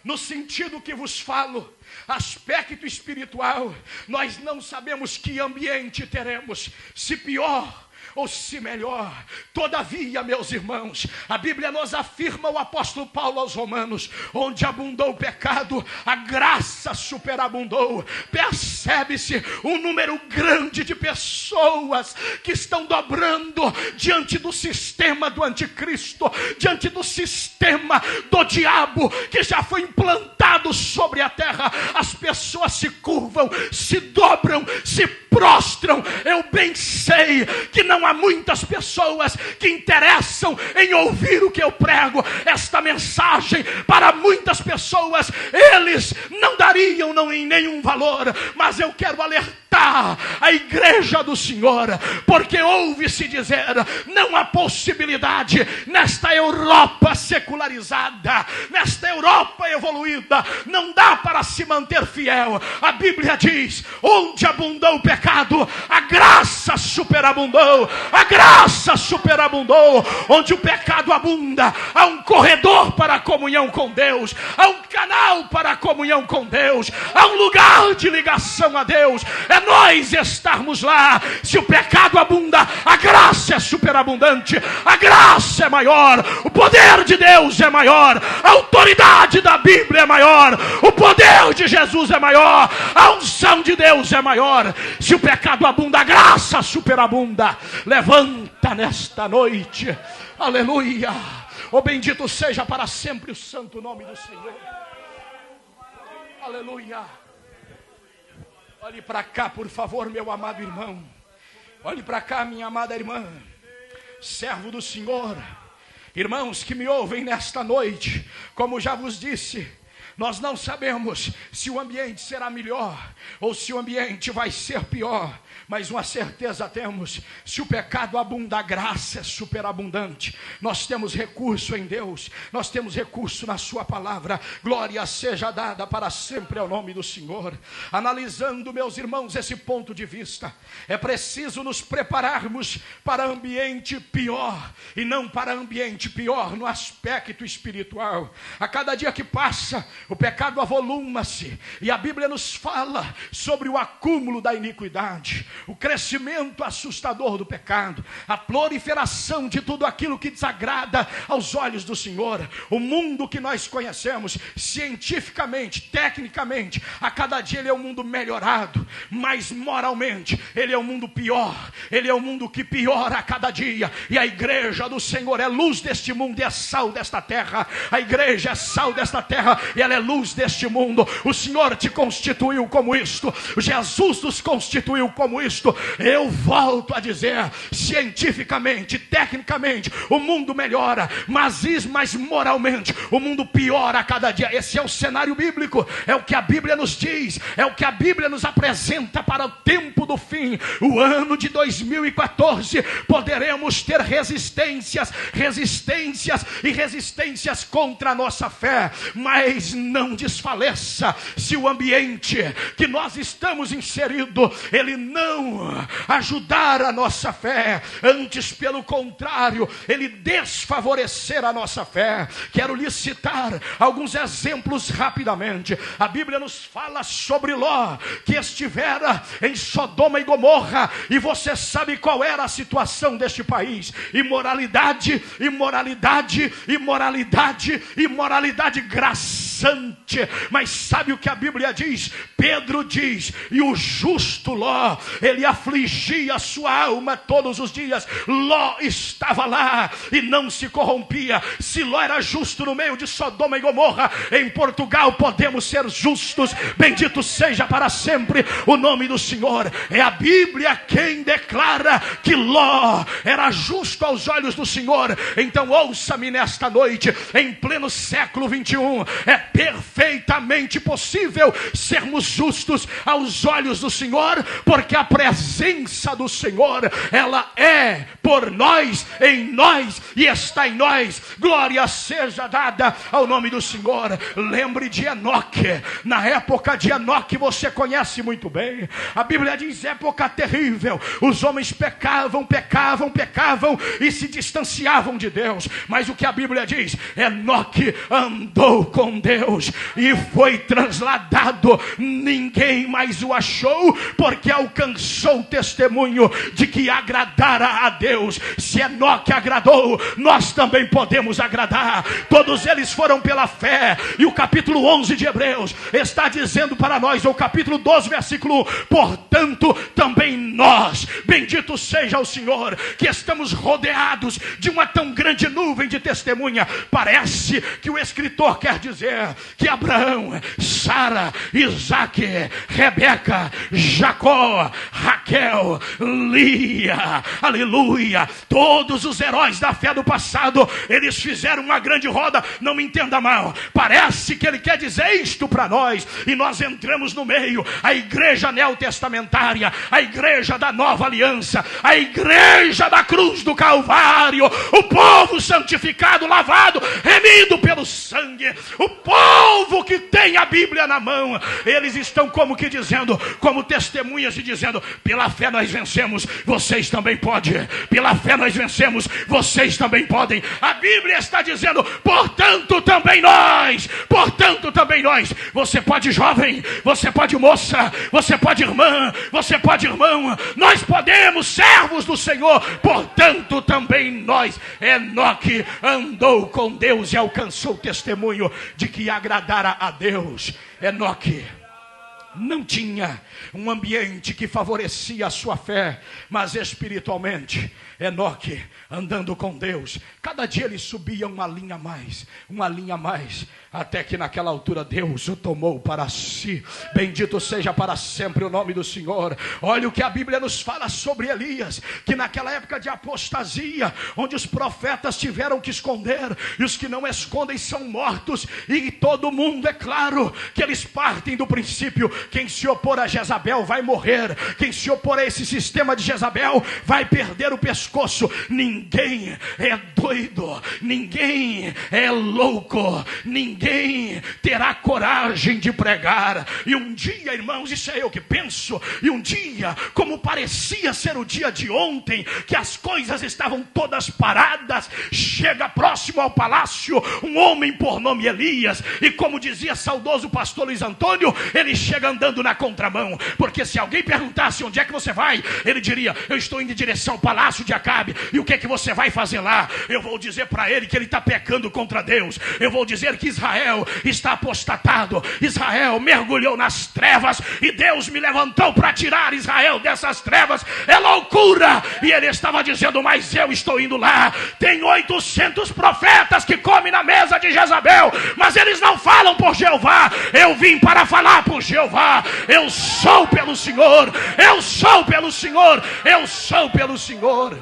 No sentido que vos falo, aspecto espiritual, nós não sabemos que ambiente teremos, se pior ou se melhor. Todavia, meus irmãos, a Bíblia nos afirma, o apóstolo Paulo aos Romanos, onde abundou o pecado, a graça superabundou. Percebe-se um número grande de pessoas que estão dobrando diante do sistema do anticristo, diante do sistema do diabo que já foi implantado sobre a terra. As pessoas se curvam, se dobram, se prostram. Eu bem sei que não há muitas pessoas que interessam em ouvir o que eu prego. Esta mensagem, para muitas pessoas, eles não dariam em nenhum valor, mas eu quero alertar a igreja do Senhor, porque ouve-se dizer, não há possibilidade nesta Europa secularizada, nesta Europa evoluída, não dá para se manter fiel. A Bíblia diz, onde abundou o pecado, a graça superabundou. A graça superabundou. Onde o pecado abunda, há um corredor para a comunhão com Deus, há um canal para a comunhão com Deus, há um lugar de ligação a Deus. É nós estarmos lá. Se o pecado abunda, a graça é superabundante, a graça é maior, o poder de Deus é maior, a autoridade da Bíblia é maior, o poder de Jesus é maior, a unção de Deus é maior. Se o pecado abunda, a graça superabunda. Levanta nesta noite, aleluia. Oh, bendito seja para sempre o santo nome do Senhor, aleluia. Olhe para cá, por favor, meu amado irmão. Olhe para cá, minha amada irmã, servo do Senhor. Irmãos que me ouvem nesta noite, como já vos disse, nós não sabemos se o ambiente será melhor ou se o ambiente vai ser pior. Mas uma certeza temos, se o pecado abunda, a graça é superabundante. Nós temos recurso em Deus, nós temos recurso na sua palavra. Glória seja dada para sempre ao nome do Senhor. Analisando, meus irmãos, esse ponto de vista, é preciso nos prepararmos para ambiente pior, e não para ambiente pior no aspecto espiritual. A cada dia que passa, o pecado avoluma-se, e a Bíblia nos fala sobre o acúmulo da iniquidade, o crescimento assustador do pecado, a proliferação de tudo aquilo que desagrada aos olhos do Senhor. O mundo que nós conhecemos, cientificamente, tecnicamente, a cada dia ele é um mundo melhorado, mas moralmente ele é um mundo pior. Ele é um mundo que piora a cada dia, e a igreja do Senhor é luz deste mundo e é sal desta terra. A igreja é sal desta terra e ela é luz deste mundo. O Senhor te constituiu como isto, Jesus nos constituiu como isto. Eu volto a dizer, cientificamente, tecnicamente, o mundo melhora, mas moralmente o mundo piora a cada dia. Esse é o cenário bíblico, é o que a Bíblia nos diz, é o que a Bíblia nos apresenta para o tempo do fim. O ano de 2014 poderemos ter resistências e resistências contra a nossa fé, mas não desfaleça se o ambiente que nós estamos inserido, ele não ajudar a nossa fé, antes pelo contrário, ele desfavorecer a nossa fé. Quero lhes citar alguns exemplos rapidamente. A Bíblia nos fala sobre Ló, que estivera em Sodoma e Gomorra, e você sabe qual era a situação deste país: imoralidade, imoralidade, imoralidade, imoralidade graçante. Mas sabe o que a Bíblia diz? Pedro diz, e o justo Ló, ele afligia a sua alma todos os dias. Ló estava lá e não se corrompia. Se Ló era justo no meio de Sodoma e Gomorra, em Portugal podemos ser justos. Bendito seja para sempre o nome do Senhor. É a Bíblia quem declara que Ló era justo aos olhos do Senhor. Então ouça-me nesta noite, em pleno século 21, é perfeitamente possível sermos justos aos olhos do Senhor, porque a presença do Senhor, ela é por nós, em nós e está em nós. Glória seja dada ao nome do Senhor. Lembre de Enoque. Na época de Enoque você conhece muito bem. A Bíblia diz: época terrível. Os homens pecavam e se distanciavam de Deus. Mas o que a Bíblia diz? Enoque andou com Deus e foi transladado. Ninguém mais o achou, porque alcançou o testemunho de que agradara a Deus. Se Enoque agradou, nós também podemos agradar. Todos eles foram pela fé. E o capítulo 11 de Hebreus está dizendo para nós, o capítulo 12, versículo 1: portanto, também nós, bendito seja o Senhor, que estamos rodeados de uma tão grande nuvem de testemunha. Parece que o escritor quer dizer que Abraão, Sara, Isaac, Rebeca, Jacó, Raquel, Lia, aleluia, todos os heróis da fé do passado, eles fizeram uma grande roda. Não me entenda mal, parece que ele quer dizer isto para nós, e nós entramos no meio. A igreja neotestamentária, a igreja da nova aliança, a igreja da cruz do Calvário, o povo santificado, lavado, remido pelo sangue, o povo que tem a Bíblia na mão. Eles estão como que dizendo, como testemunhas, e dizendo: pela fé nós vencemos, vocês também podem. Pela fé nós vencemos, vocês também podem. A Bíblia está dizendo: portanto também nós. Portanto também nós. Você pode, jovem, você pode, moça, você pode, irmã, você pode, irmão. Nós podemos, servos do Senhor. Portanto também nós. Enoque andou com Deus e alcançou o testemunho de que agradara a Deus. Enoque não tinha um ambiente que favorecia a sua fé, mas espiritualmente, Enoque, andando com Deus, cada dia ele subia uma linha a mais, até que naquela altura Deus o tomou para si. Bendito seja para sempre o nome do Senhor. Olha o que a Bíblia nos fala sobre Elias, que naquela época de apostasia, onde os profetas tiveram que esconder, e os que não escondem são mortos, e todo mundo, é claro, que eles partem do princípio: quem se opor a Jezabel vai morrer, quem se opor a esse sistema de Jezabel vai perder o pescoço. Ninguém é doido, ninguém é louco, ninguém terá coragem de pregar. E um dia, irmãos, isso é eu que penso, e um dia, como parecia ser o dia de ontem, que as coisas estavam todas paradas, chega próximo ao palácio um homem por nome Elias, e como dizia saudoso pastor Luiz Antônio, ele chega andando na contramão, porque se alguém perguntasse: onde é que você vai? Ele diria: eu estou indo em direção ao palácio de Acabe. E o que é que você vai fazer lá? Eu vou dizer para ele que ele está pecando contra Deus. Eu vou dizer que Israel está apostatado, Israel mergulhou nas trevas, e Deus me levantou para tirar Israel dessas trevas. É loucura. E ele estava dizendo: mas eu estou indo lá. Tem 800 profetas que comem na mesa de Jezabel, mas eles não falam por Jeová. Eu vim para falar por Jeová. Eu sou pelo Senhor, eu sou pelo Senhor, eu sou pelo Senhor.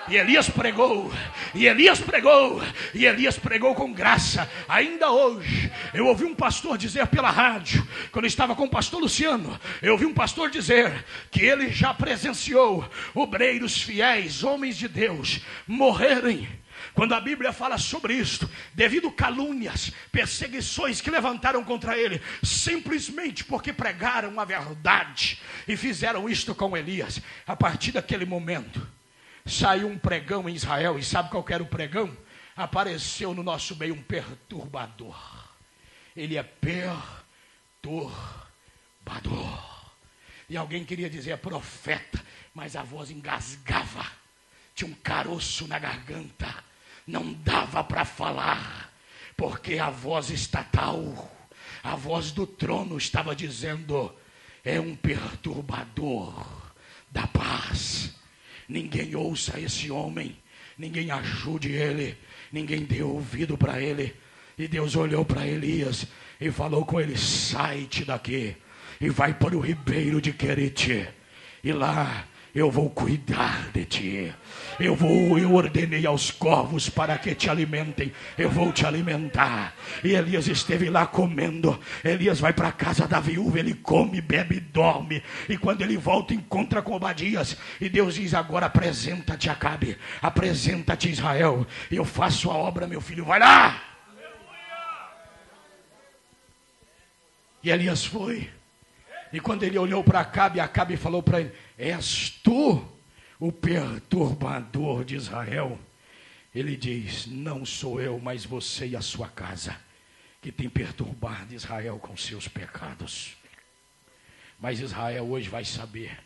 E Elias pregou, e Elias pregou, e Elias pregou com graça. Ainda hoje, eu ouvi um pastor dizer pela rádio, quando eu estava com o pastor Luciano, eu ouvi um pastor dizer que ele já presenciou obreiros fiéis, homens de Deus, morrerem. Quando a Bíblia fala sobre isto, devido a calúnias, perseguições que levantaram contra ele, simplesmente porque pregaram a verdade, e fizeram isto com Elias. A partir daquele momento, saiu um pregão em Israel, e sabe qual era o pregão? Apareceu no nosso meio um perturbador. Ele é perturbador. E alguém queria dizer profeta, mas a voz engasgava, tinha um caroço na garganta, não dava para falar, porque a voz estatal, a voz do trono estava dizendo: é um perturbador da paz. Ninguém ouça esse homem, ninguém ajude ele, ninguém dê ouvido para ele. E Deus olhou para Elias e falou com ele: sai-te daqui e vai para o ribeiro de Querite. E lá eu vou cuidar de ti. Eu ordenei aos corvos para que te alimentem. Eu vou te alimentar. E Elias esteve lá comendo. Elias vai para a casa da viúva. Ele come, bebe e dorme. E quando ele volta, encontra com Obadias. E Deus diz: agora apresenta-te, Acabe. Apresenta-te, Israel. Eu faço a obra, meu filho. Vai lá. E Elias foi. E quando ele olhou para Acabe, Acabe falou para ele: és tu o perturbador de Israel? Ele diz: não sou eu, mas você e a sua casa, que tem perturbado Israel com seus pecados. Mas Israel hoje vai saber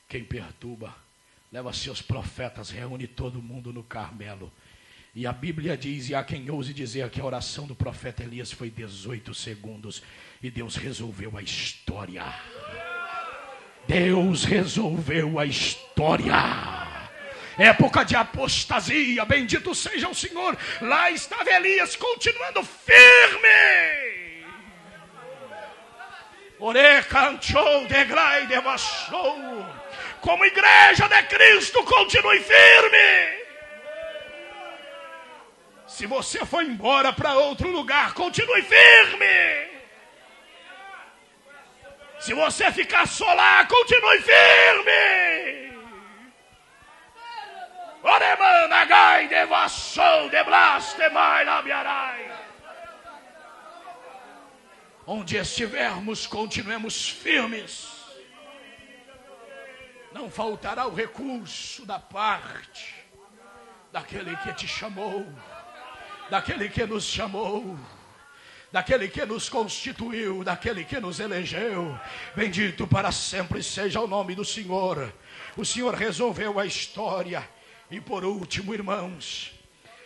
quem perturba. Leva seus profetas, reúne todo mundo no Carmelo. E a Bíblia diz, e há quem ouse dizer que a oração do profeta Elias foi 18 segundos. E Deus resolveu a história. Deus resolveu a história. Época de apostasia, bendito seja o Senhor. Lá estava Elias continuando firme. Ore cantou, deglai, devassou. Como igreja de Cristo, continue firme. Se você for embora para outro lugar, continue firme. Se você ficar só lá, continue firme. Oremanagai devassou de blastemai labiarai. Onde estivermos, continuemos firmes. Não faltará o recurso da parte daquele que te chamou, daquele que nos chamou, daquele que nos constituiu, daquele que nos elegeu. Bendito para sempre seja o nome do Senhor. O Senhor resolveu a história. E por último, irmãos,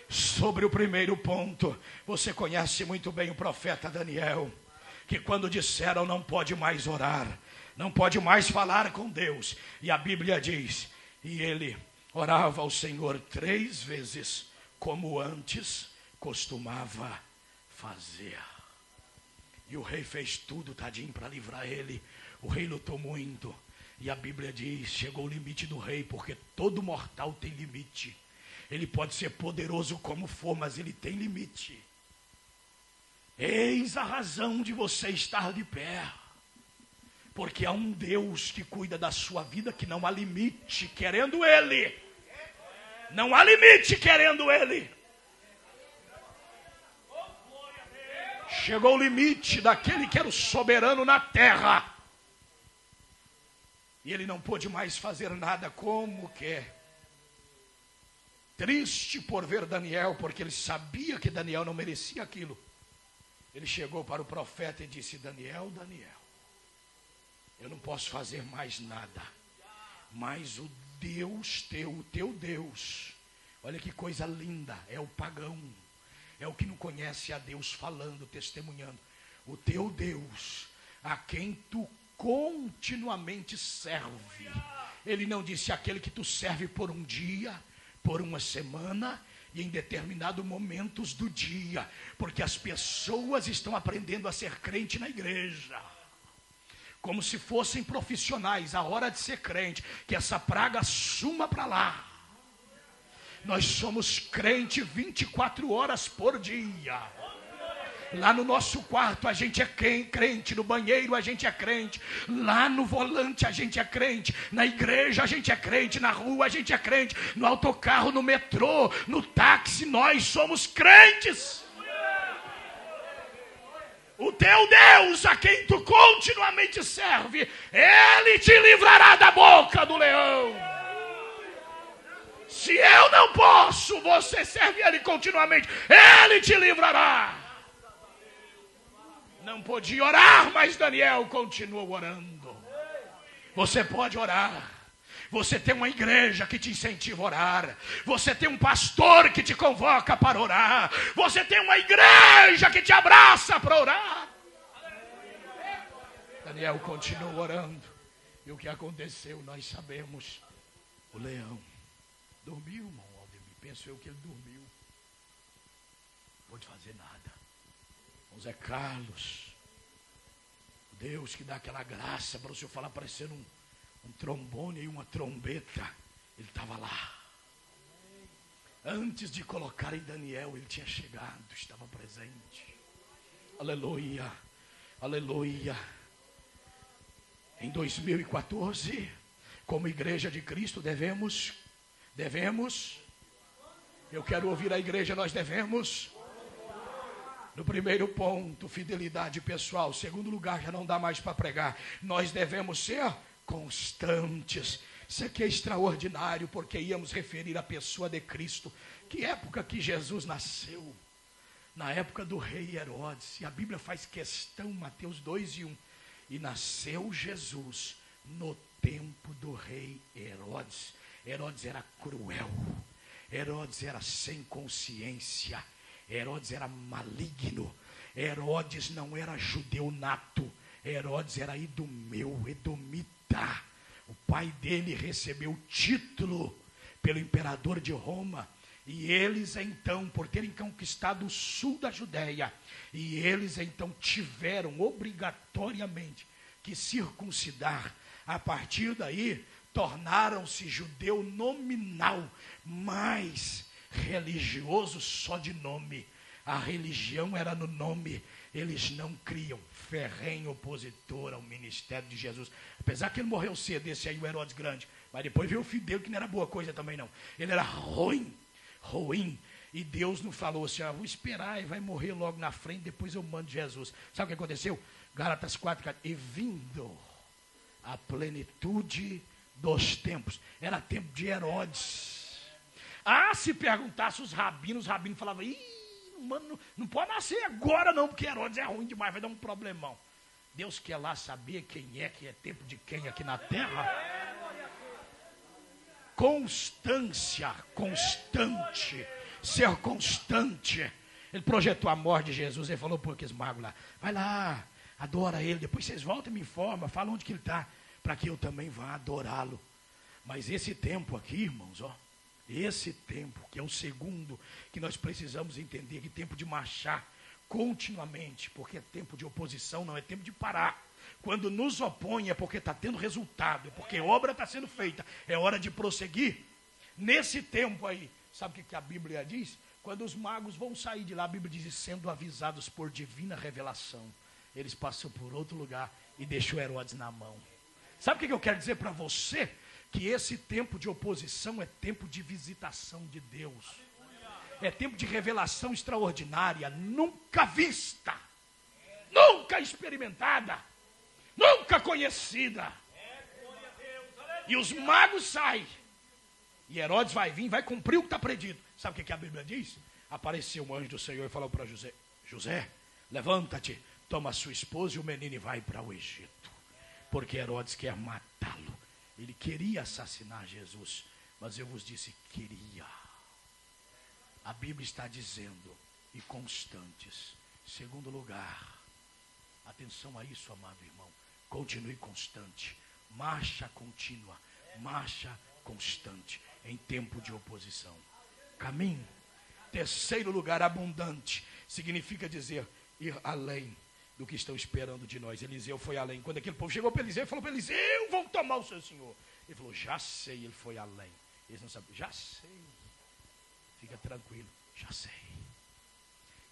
sobre o primeiro ponto, você conhece muito bem o profeta Daniel, que quando disseram não pode mais orar, não pode mais falar com Deus, e a Bíblia diz, e ele orava ao Senhor 3 vezes, como antes costumava fazer. E o rei fez tudo, tadinho, para livrar ele. O rei lutou muito. E a Bíblia diz, chegou o limite do rei, porque todo mortal tem limite. Ele pode ser poderoso como for, mas ele tem limite. Eis a razão de você estar de pé. Porque há um Deus que cuida da sua vida, que não há limite, querendo Ele. Não há limite, querendo Ele. Chegou o limite daquele que era o soberano na terra. E ele não pôde mais fazer nada como quer. Triste por ver Daniel, porque ele sabia que Daniel não merecia aquilo. Ele chegou para o profeta e disse: Daniel, eu não posso fazer mais nada. Mas o Deus teu, o teu Deus, olha que coisa linda, é o pagão. É o que não conhece a Deus falando, testemunhando. O teu Deus, a quem tu continuamente serve. Ele não disse aquele que tu serve por um dia, por uma semana e em determinados momentos do dia. Porque as pessoas estão aprendendo a ser crente na igreja. Como se fossem profissionais, a hora de ser crente, que essa praga suma para lá. Nós somos crente 24 horas por dia. Lá no nosso quarto a gente é crente, no banheiro a gente é crente, lá no volante a gente é crente, na igreja a gente é crente, na rua a gente é crente, no autocarro, no metrô, no táxi, nós somos crentes. O teu Deus, a quem tu continuamente serve, Ele te livrará da boca do leão. Se eu não posso, você serve Ele continuamente, Ele te livrará. Não podia orar, mas Daniel continuou orando. Você pode orar. Você tem uma igreja que te incentiva a orar. Você tem um pastor que te convoca para orar. Você tem uma igreja que te abraça para orar. Daniel continuou orando. E o que aconteceu, nós sabemos. O leão dormiu, irmão Aldemir. Penso eu que ele dormiu. Não pode fazer nada. Zé Carlos, Deus que dá aquela graça para o senhor falar parecendo um trombone e uma trombeta. Ele estava lá. Antes de colocarem Daniel, ele tinha chegado, estava presente. Aleluia, aleluia. Em 2014, como igreja de Cristo, devemos, eu quero ouvir a igreja, nós devemos. No primeiro ponto, fidelidade pessoal. Segundo lugar, já não dá mais para pregar. Nós devemos ser constantes. Isso aqui é extraordinário, porque íamos referir a pessoa de Cristo. Que época que Jesus nasceu? Na época do rei Herodes. E a Bíblia faz questão, Mateus 2:1. E nasceu Jesus no tempo do rei Herodes. Herodes era cruel. Herodes era sem consciência. Herodes era maligno. Herodes não era judeu nato. Herodes era idumeu, edomita. O pai dele recebeu o título pelo imperador de Roma. E eles então, por terem conquistado o sul da Judéia, e eles então tiveram obrigatoriamente que circuncidar. A partir daí, tornaram-se judeu nominal, mas religioso só de nome. A religião era no nome. Eles não criam. Ferrenho opositor ao ministério de Jesus. Apesar que ele morreu cedo, esse aí, o Herodes Grande. Mas depois veio o filho dele, que não era boa coisa também não. Ele era ruim. E Deus não falou assim, vou esperar e vai morrer logo na frente, depois eu mando Jesus. Sabe o que aconteceu? Gálatas 4, e vindo a plenitude dos tempos. Era tempo de Herodes. Se perguntasse os rabinos falavam, mano, não pode nascer agora não, porque Herodes é ruim demais, vai dar um problemão. Deus quer lá saber quem é que é tempo de quem aqui na terra. Constância, constante, ser constante. Ele projetou a morte de Jesus, ele falou para aqueles magos lá, vai lá, adora ele, depois vocês voltam e me informam, falam onde que ele está, para que eu também vá adorá-lo. Mas esse tempo aqui, irmãos, esse tempo, que é o segundo, que nós precisamos entender, que é tempo de marchar continuamente, porque é tempo de oposição, não é tempo de parar. Quando nos opõe é porque está tendo resultado, é porque obra está sendo feita, é hora de prosseguir. Nesse tempo aí, sabe o que a Bíblia diz? Quando os magos vão sair de lá, a Bíblia diz, sendo avisados por divina revelação, eles passam por outro lugar e deixam Herodes na mão. Sabe o que eu quero dizer para você? Que esse tempo de oposição é tempo de visitação de Deus. É tempo de revelação extraordinária, nunca vista, nunca experimentada, nunca conhecida. E os magos saem. E Herodes vai vir, vai cumprir o que está predito. Sabe o que a Bíblia diz? Apareceu um anjo do Senhor e falou para José, José, levanta-te, toma a sua esposa e o menino e vai para o Egito. Porque Herodes quer matá-lo. Ele queria assassinar Jesus, mas eu vos disse, queria. A Bíblia está dizendo, e constantes. Segundo lugar, atenção a isso, amado irmão, continue constante, marcha contínua, marcha constante, em tempo de oposição. Caminho. Terceiro lugar, abundante, significa dizer, ir além do que estão esperando de nós. Eliseu foi além. Quando aquele povo chegou para Eliseu, ele falou para Eliseu, vão tomar o seu senhor. Ele falou, já sei, ele foi além. Eles não sabiam, já sei. Fica tranquilo, já sei.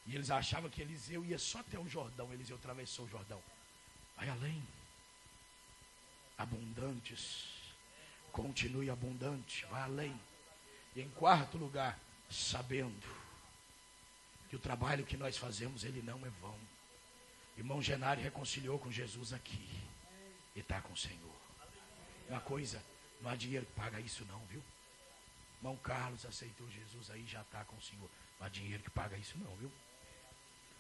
E eles achavam que Eliseu ia só até o Jordão. Eliseu atravessou o Jordão. Vai além. Abundantes. Continue abundante, vai além. E em quarto lugar, sabendo que o trabalho que nós fazemos, ele não é vão. Irmão Genário reconciliou com Jesus aqui. E está com o Senhor. Uma coisa, não há dinheiro que paga isso não, viu? Irmão Carlos aceitou Jesus aí, já está com o Senhor. Não há dinheiro que paga isso não, viu?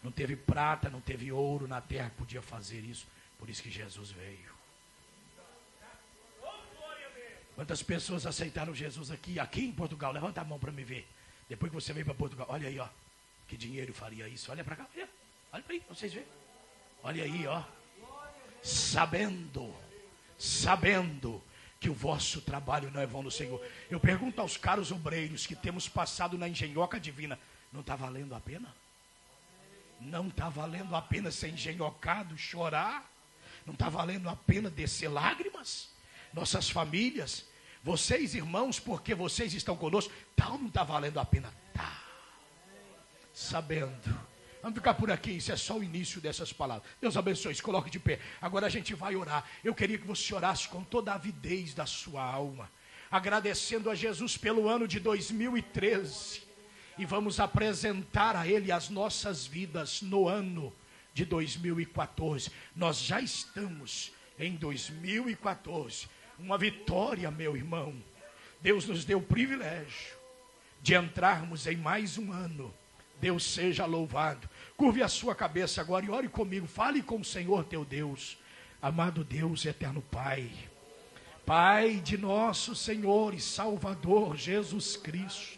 Não teve prata, não teve ouro na terra que podia fazer isso. Por isso que Jesus veio. Quantas pessoas aceitaram Jesus aqui em Portugal? Levanta a mão para me ver. Depois que você veio para Portugal, olha aí, que dinheiro faria isso? Olha para cá, olha para aí, vocês verem. Olha aí, sabendo que o vosso trabalho não é vão no Senhor. Eu pergunto aos caros obreiros que temos passado na engenhoca divina, não está valendo a pena? Não está valendo a pena ser engenhocado, chorar? Não está valendo a pena descer lágrimas? nossas famílias, vocês irmãos, porque vocês estão conosco, tal não está valendo a pena, tá, sabendo. Vamos ficar por aqui, isso é só o início dessas palavras. Deus abençoe, se coloque de pé. Agora a gente vai orar. Eu queria que você orasse com toda a avidez da sua alma, agradecendo a Jesus pelo ano de 2013. E vamos apresentar a Ele as nossas vidas no ano de 2014. Nós já estamos em 2014. Uma vitória, meu irmão. Deus nos deu o privilégio de entrarmos em mais um ano. Deus seja louvado. Curve a sua cabeça agora e ore comigo. Fale com o Senhor teu Deus. Amado Deus, eterno Pai. Pai de nosso Senhor e Salvador Jesus Cristo.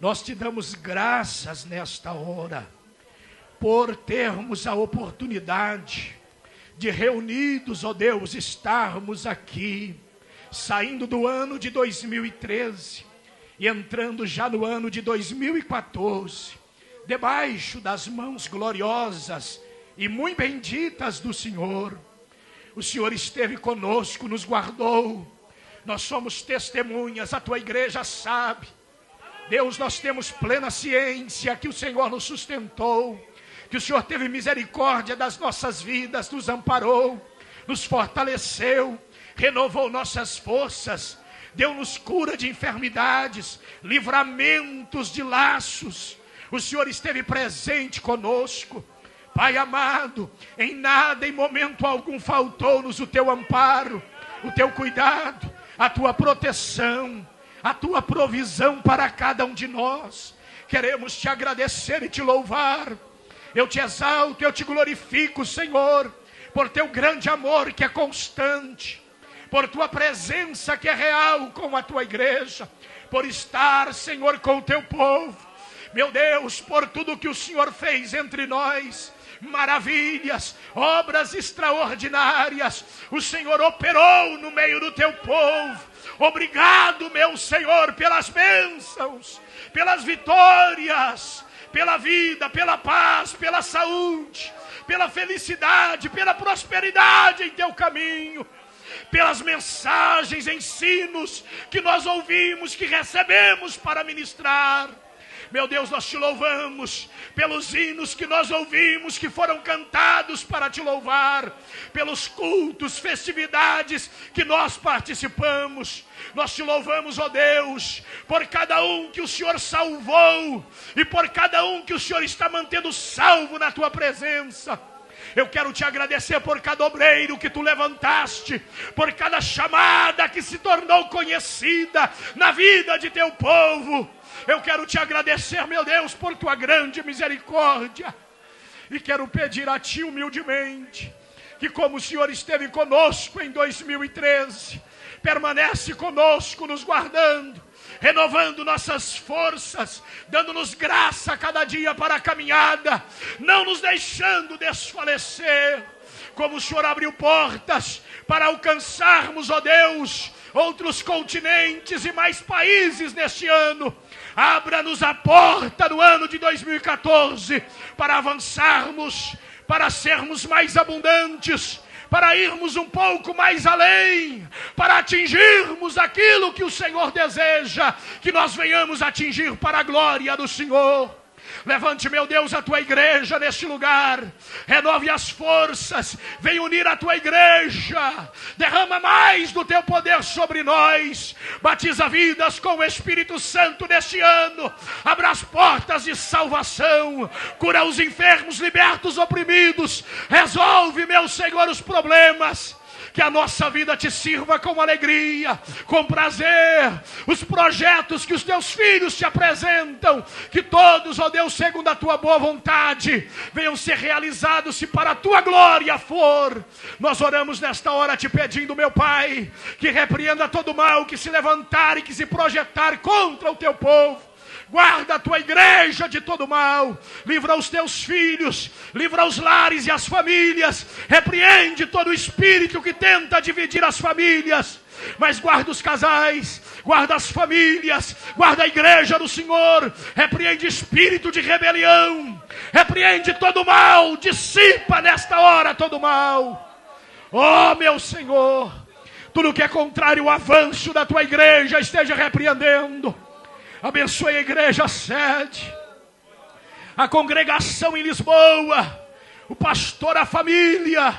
Nós te damos graças nesta hora por termos a oportunidade de reunidos, ó Deus, estarmos aqui, saindo do ano de 2013 e entrando já no ano de 2014, debaixo das mãos gloriosas e muito benditas do Senhor. O Senhor esteve conosco, nos guardou, nós somos testemunhas, a tua igreja sabe. Deus, nós temos plena ciência que o Senhor nos sustentou, que o Senhor teve misericórdia das nossas vidas, nos amparou, nos fortaleceu, renovou nossas forças, deu-nos cura de enfermidades, livramentos de laços. O Senhor esteve presente conosco. Pai amado, em nada, em momento algum faltou-nos o teu amparo, o teu cuidado, a tua proteção, a tua provisão para cada um de nós. Queremos te agradecer e te louvar. Eu te exalto, eu te glorifico, Senhor, por teu grande amor que é constante, por tua presença que é real com a tua igreja, por estar, Senhor, com o teu povo. Meu Deus, por tudo que o Senhor fez entre nós, maravilhas, obras extraordinárias, o Senhor operou no meio do teu povo. Obrigado, meu Senhor, pelas bênçãos, pelas vitórias, pela vida, pela paz, pela saúde, pela felicidade, pela prosperidade em teu caminho, pelas mensagens, ensinos que nós ouvimos, que recebemos para ministrar. Meu Deus, nós te louvamos pelos hinos que nós ouvimos, que foram cantados para te louvar, pelos cultos, festividades que nós participamos. Nós te louvamos, ó Deus, por cada um que o Senhor salvou e por cada um que o Senhor está mantendo salvo na tua presença. Eu quero te agradecer por cada obreiro que tu levantaste, por cada chamada que se tornou conhecida na vida de teu povo. Eu quero te agradecer, meu Deus, por tua grande misericórdia. E quero pedir a ti humildemente, que como o Senhor esteve conosco em 2013, permanece conosco, nos guardando, renovando nossas forças, dando-nos graça a cada dia para a caminhada, não nos deixando desfalecer. Como o Senhor abriu portas para alcançarmos, ó Deus, outros continentes e mais países neste ano, abra-nos a porta no ano de 2014 para avançarmos, para sermos mais abundantes, para irmos um pouco mais além, para atingirmos aquilo que o Senhor deseja, que nós venhamos atingir para a glória do Senhor. Levante, meu Deus, a tua igreja neste lugar, renove as forças, vem unir a tua igreja, derrama mais do teu poder sobre nós, batiza vidas com o Espírito Santo neste ano, abra as portas de salvação, cura os enfermos, liberta os oprimidos, resolve, meu Senhor, os problemas. Que a nossa vida te sirva com alegria, com prazer. Os projetos que os teus filhos te apresentam, que todos, ó Deus, segundo a tua boa vontade, venham ser realizados se para a tua glória for. Nós oramos nesta hora te pedindo, meu Pai, que repreenda todo mal que se levantar e que se projetar contra o teu povo. Guarda a tua igreja de todo mal, livra os teus filhos, livra os lares e as famílias, repreende todo espírito que tenta dividir as famílias, mas guarda os casais, guarda as famílias, guarda a igreja do Senhor, repreende espírito de rebelião, repreende todo mal, dissipa nesta hora todo mal. Oh, meu Senhor, Tudo que é contrário ao avanço da tua igreja, esteja repreendendo. Abençoe a igreja sede, a congregação em Lisboa, o pastor, a família,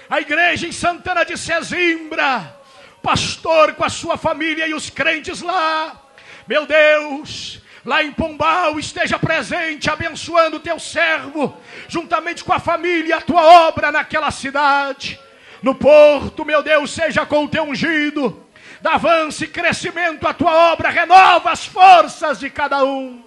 a igreja em Santana de Sesimbra, o pastor com a sua família e os crentes lá. Meu Deus, lá em Pombal, esteja presente, abençoando o teu servo, juntamente com a família, a tua obra naquela cidade. No Porto, meu Deus, seja com o teu ungido, dá avanço e crescimento à tua obra, renova as forças de cada um.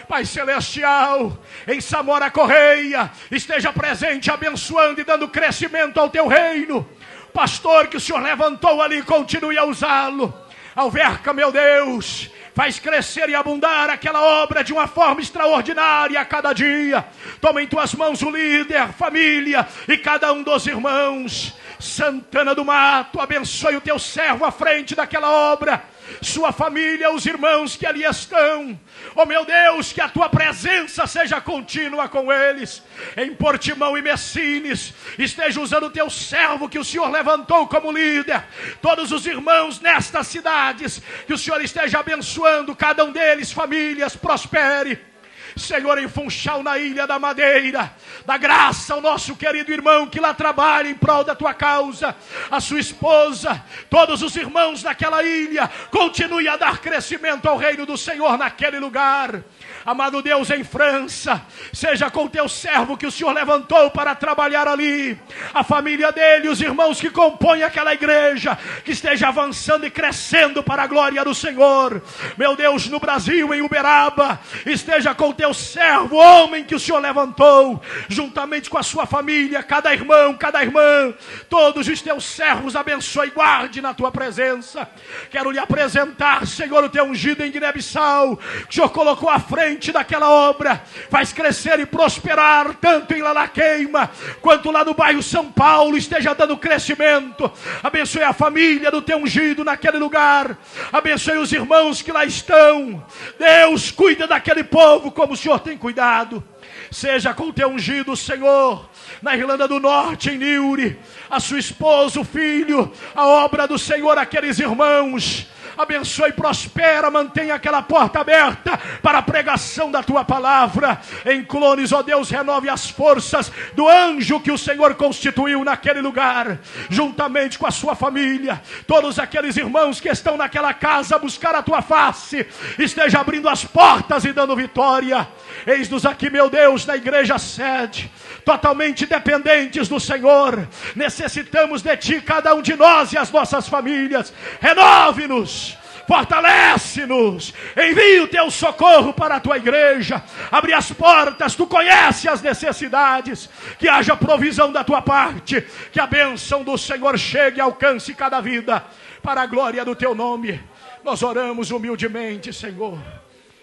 Pai Celestial, em Samora Correia, esteja presente, abençoando e dando crescimento ao teu reino. Pastor que o Senhor levantou ali, continue a usá-lo. Alverca, meu Deus, faz crescer e abundar aquela obra de uma forma extraordinária a cada dia. Toma em tuas mãos o líder, família e cada um dos irmãos. Santana do Mato, abençoe o teu servo à frente daquela obra, sua família, os irmãos que ali estão. Oh meu Deus, que a tua presença seja contínua com eles. Em Portimão e Messines, esteja usando o teu servo que o Senhor levantou como líder. Todos os irmãos nestas cidades, que o Senhor esteja abençoando cada um deles, famílias, prospere. Senhor, em Funchal, na Ilha da Madeira, dá graça ao nosso querido irmão que lá trabalha em prol da tua causa, a sua esposa, todos os irmãos daquela ilha, continue a dar crescimento ao reino do Senhor naquele lugar. Amado Deus, em França, seja com o teu servo que o Senhor levantou para trabalhar ali, a família dele, os irmãos que compõem aquela igreja, que esteja avançando e crescendo para a glória do Senhor. Meu Deus, no Brasil, em Uberaba, esteja com o teu servo, homem que o Senhor levantou, juntamente com a sua família, cada irmão, cada irmã, todos os teus servos, abençoe e guarde na tua presença. Quero lhe apresentar, Senhor, o teu ungido em Guiné-Bissau, que o Senhor colocou à frente daquela obra, faz crescer e prosperar, tanto em Lalaqueima, quanto lá no bairro São Paulo, esteja dando crescimento. Abençoe a família do teu ungido naquele lugar, abençoe os irmãos que lá estão. Deus, cuida daquele povo como o Senhor tem cuidado. Seja com o teu ungido, Senhor, na Irlanda do Norte, em Newry, a sua esposa, o filho, a obra do Senhor, aqueles irmãos. Abençoe e prospera, mantenha aquela porta aberta para a pregação da tua palavra. Em Clones, ó Deus, renove as forças do anjo que o Senhor constituiu naquele lugar, juntamente com a sua família. Todos aqueles irmãos que estão naquela casa a buscar a tua face, esteja abrindo as portas e dando vitória. Eis-nos aqui, meu Deus, na igreja sede, totalmente dependentes do Senhor. Necessitamos de ti, cada um de nós e as nossas famílias. Renove-nos, fortalece-nos, envia o teu socorro para a tua igreja, abre as portas, tu conheces as necessidades, que haja provisão da tua parte, que a bênção do Senhor chegue e alcance cada vida, para a glória do teu nome. Nós oramos humildemente, Senhor,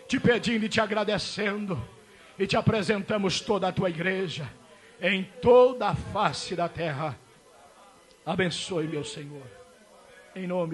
te pedindo e te agradecendo, e te apresentamos toda a tua igreja, em toda a face da terra. Abençoe, meu Senhor, em nome de